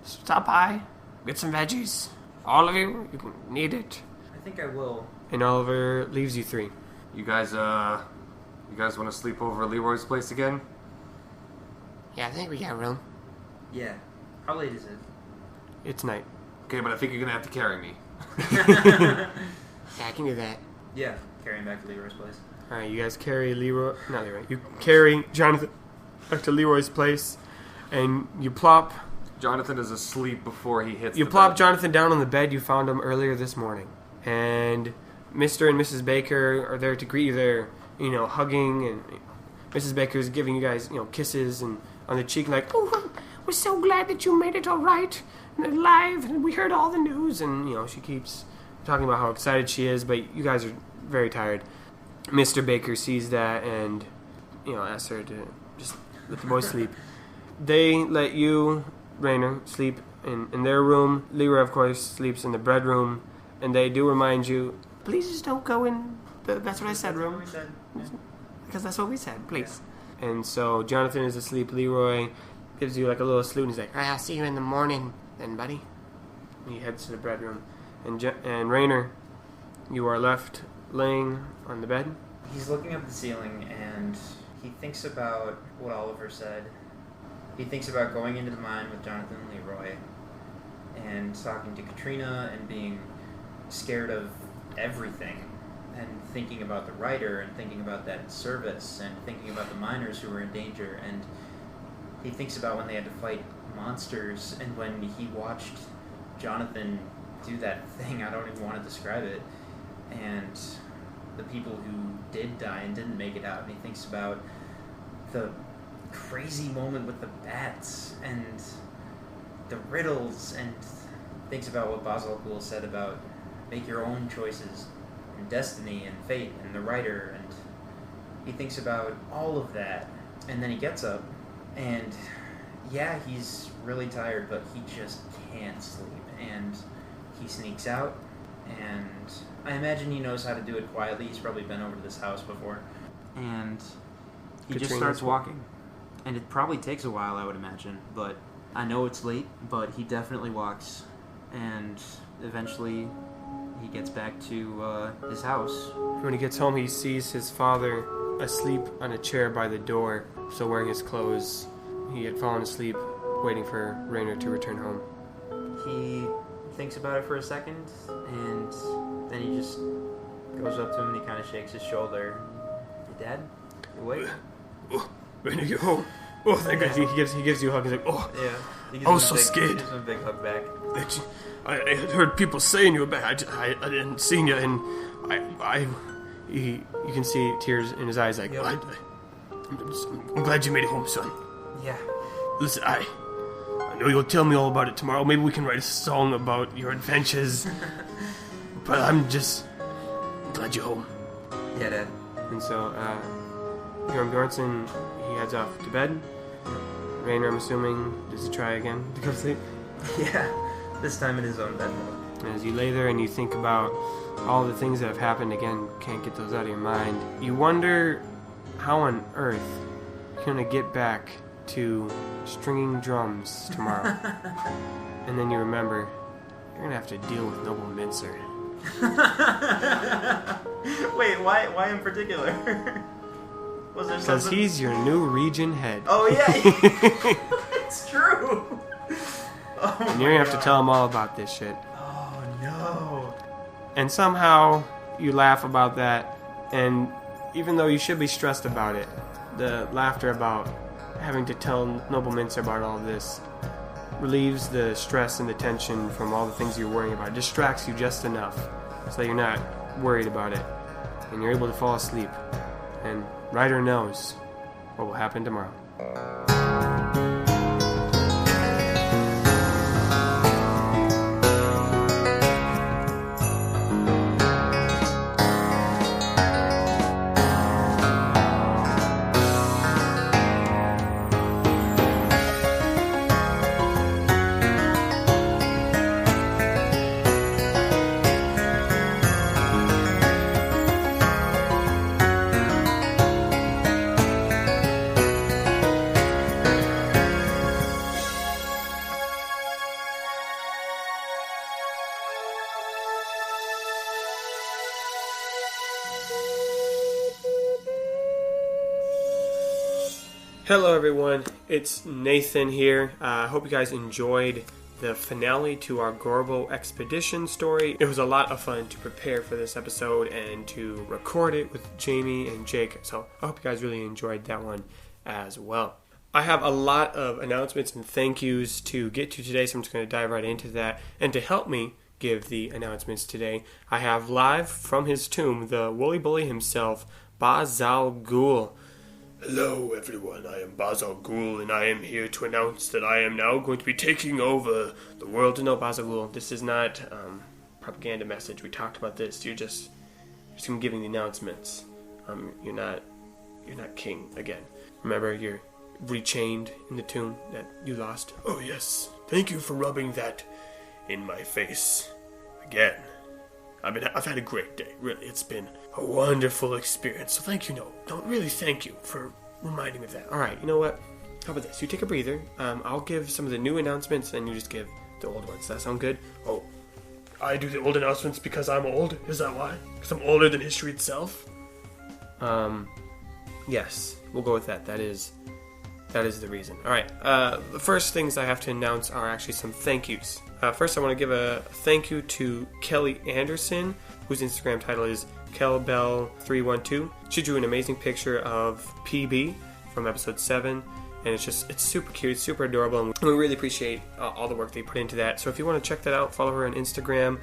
Stop by, get some veggies. All of you can need it. I think I will. And Oliver leaves you three. you guys want to sleep over at Leroy's place again? Yeah, I think we got room. Yeah. How late is it? It's night. Okay, but I think you're gonna have to carry me. Yeah, I can do that. Yeah. Carry him back to Leroy's place. Alright, you guys carry you carry Jonathan back to Leroy's place, and you plop Jonathan is asleep before he hits. You the plop bed. Jonathan down on the bed you found him earlier this morning. And Mr. and Mrs. Baker are there to greet you. They're, hugging, and Mrs. Baker is giving you guys, kisses and on the cheek, like, Oh, we're so glad that you made it all right and alive, and we heard all the news. and, she keeps talking about how excited she is, but you guys are very tired. Mr. Baker sees that and, asks her to just let the boys sleep. They let you, Rainer, sleep in their room. Leroy, of course, sleeps in the bread room. And they do remind you, please just don't go in the that's what I said room. That's what we said. Because that's what we said, please. Yeah. And so Jonathan is asleep. Leroy gives you like a little salute. And he's like, All right, I'll see you in the morning then, buddy. he heads to the bread room. And Rainer, you are left laying on the bed. He's looking up at the ceiling and he thinks about what Oliver said. He thinks about going into the mine with Jonathan and Leroy and talking to Katrina and being scared of everything and thinking about the writer and thinking about that service and thinking about the miners who were in danger, and he thinks about when they had to fight monsters and when he watched Jonathan do that thing, I don't even want to describe it, and the people who did die and didn't make it out, and he thinks about the crazy moment with the bats and the riddles, and thinks about what Bazal-Gul said about make your own choices, and destiny, and fate, and the writer, and he thinks about all of that, And then he gets up, and yeah, he's really tired, but he just can't sleep. And he sneaks out, and I imagine he knows how to do it quietly. He's probably been over to this house before. And he just Katrina's starts walking. And it probably takes a while, I would imagine. But I know it's late, but he definitely walks. And eventually he gets back to his house. When he gets home, he sees his father asleep on a chair by the door, still wearing his clothes. He had fallen asleep, waiting for Raynor to return home. He thinks about it for a second, and then he just goes up to him and he kind of shakes his shoulder. Hey, Dad? You awake? Oh, Raynor, you're home. Oh, thank God. He gives you a hug. He's like, oh, Yeah. He gives I him was a so big, scared. He gives him a big hug back. I had heard people saying you were back. I didn't see you, and you can see tears in his eyes. Like, Yep. I'm glad you made it home, son. Yeah. Listen, I know you'll tell me all about it tomorrow. Maybe we can write a song about your adventures. But I'm just glad you're home. Yeah, Dad. And so, Bjorn Bjornsson, he heads off to bed. Raynor, I'm assuming, does he try again to go to sleep? Yeah, this time in his own bed. And as you lay there and you think about all the things that have happened, again, can't get those out of your mind, you wonder how on earth you're going to get back to stringing drums tomorrow. And then you remember, you're going to have to deal with Noble Mincer. Wait, why in particular? Was there Because something? he's your new region head. Oh yeah, it's true. Oh, And you're going to have to tell him all about this shit. Oh no. And somehow you laugh about that, and even though you should be stressed about it, the laughter about having to tell Noble Mincer about all this relieves the stress and the tension from all the things you're worrying about. It distracts you just enough so that you're not worried about it, and you're able to fall asleep. And Ryder knows what will happen tomorrow. Hello everyone, it's Nathan here. I hope you guys enjoyed the finale to our Gorbo expedition story. It was a lot of fun to prepare for this episode and to record it with Jamie and Jake, so I hope you guys really enjoyed that one as well. I have a lot of announcements and thank yous to get to today, so I'm just going to dive right into that. And to help me give the announcements today, I have live from his tomb the Woolly Bully himself, Bazal-Gul. Hello everyone, I am Bazal-Gul and I am here to announce that I am now going to be taking over the world. No, Bazal-Gul, this is not propaganda message. We talked about this. You're just giving the announcements. You're not king again. Remember, you're rechained in the tomb that you lost. Oh yes, thank you for rubbing that in my face again. I've had a great day, really. It's been a wonderful experience. So thank you, really thank you for reminding me of that. All right, you know what? How about this? You take a breather. I'll give some of the new announcements, and you just give the old ones. Does that sound good? Oh, I do the old announcements because I'm old? Is that why? Because I'm older than history itself? Yes, we'll go with that. That is the reason. All right, the first things I have to announce are actually some thank yous. First, I want to give a thank you to Kelly Anderson, whose Instagram title is KelBell312. She drew an amazing picture of PB from episode 7, and it's super cute, super adorable, and we really appreciate all the work they put into that. So if you want to check that out, follow her on Instagram.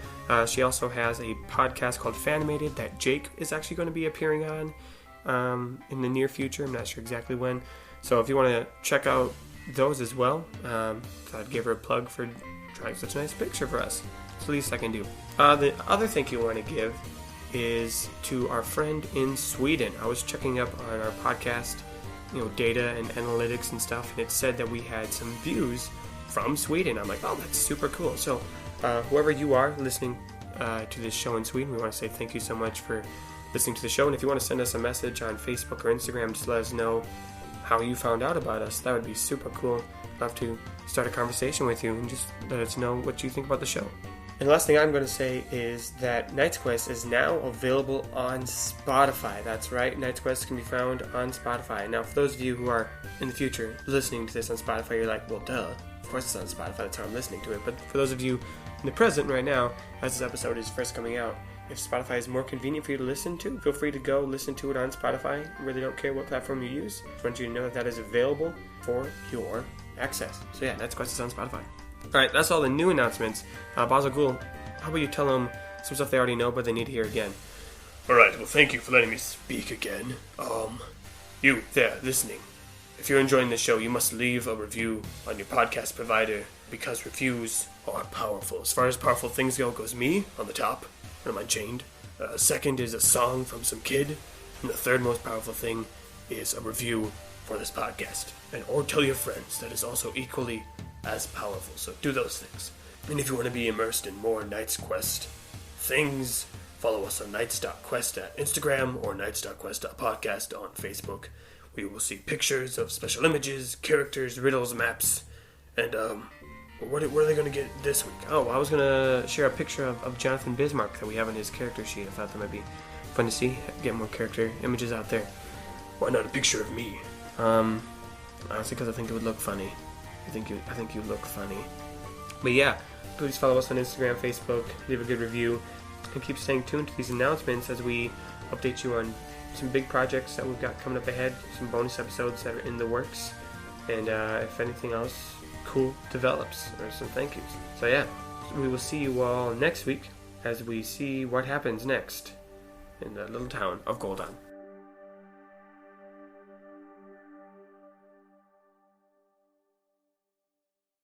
She also has a podcast called Fanimated that Jake is actually going to be appearing on in the near future. I'm not sure exactly when. So if you want to check out those as well, I'd give her a plug for drawing such a nice picture for us. It's the least I can do. The other thank you I want to give is to our friend in Sweden. I was checking up on our podcast data and analytics and stuff, and it said that we had some views from Sweden. I'm like, oh, that's super cool. So whoever you are listening to this show in Sweden, we want to say thank you so much for listening to the show. And if you want to send us a message on Facebook or Instagram, just let us know how you found out about us. That would be super cool. Love to start a conversation with you and just let us know what you think about the show. And the last thing I'm going to say is that Knight's Quest is now available on Spotify. That's right, Knight's Quest can be found on Spotify. Now, for those of you who are in the future listening to this on Spotify, you're like, well, duh, of course it's on Spotify, that's how I'm listening to it. But for those of you in the present right now, as this episode is first coming out, if Spotify is more convenient for you to listen to, feel free to go listen to it on Spotify. I really don't care what platform you use. Just want you to know that is available for your access. So yeah, Knight's Quest is on Spotify. Alright, that's all the new announcements. Bazal-Gul, how about you tell them some stuff they already know but they need to hear again? Alright, well thank you for letting me speak again. You there, listening. If you're enjoying this show, you must leave a review on your podcast provider because reviews are powerful. As far as powerful things go, goes me on the top. Am I chained? Second is a song from some kid. And the third most powerful thing is a review for this podcast. Or tell your friends. That is also equally as powerful. So do those things. And if you want to be immersed in more Knight's Quest things, follow us on Knights.Quest at Instagram or Knights.Quest.podcast on Facebook. We will see pictures of special images, characters, riddles, maps, and what are they going to get this week? Oh, I was going to share a picture of Jonathan Bismarck that we have on his character sheet. I thought that might be fun to see, get more character images out there. Why not a picture of me? Honestly, because I think it would look funny. I think you look funny. But yeah, please follow us on Instagram, Facebook, leave a good review, and keep staying tuned to these announcements as we update you on some big projects that we've got coming up ahead, some bonus episodes that are in the works, and if anything else cool develops, or some thank yous. So yeah, we will see you all next week as we see what happens next in the little town of Goldon.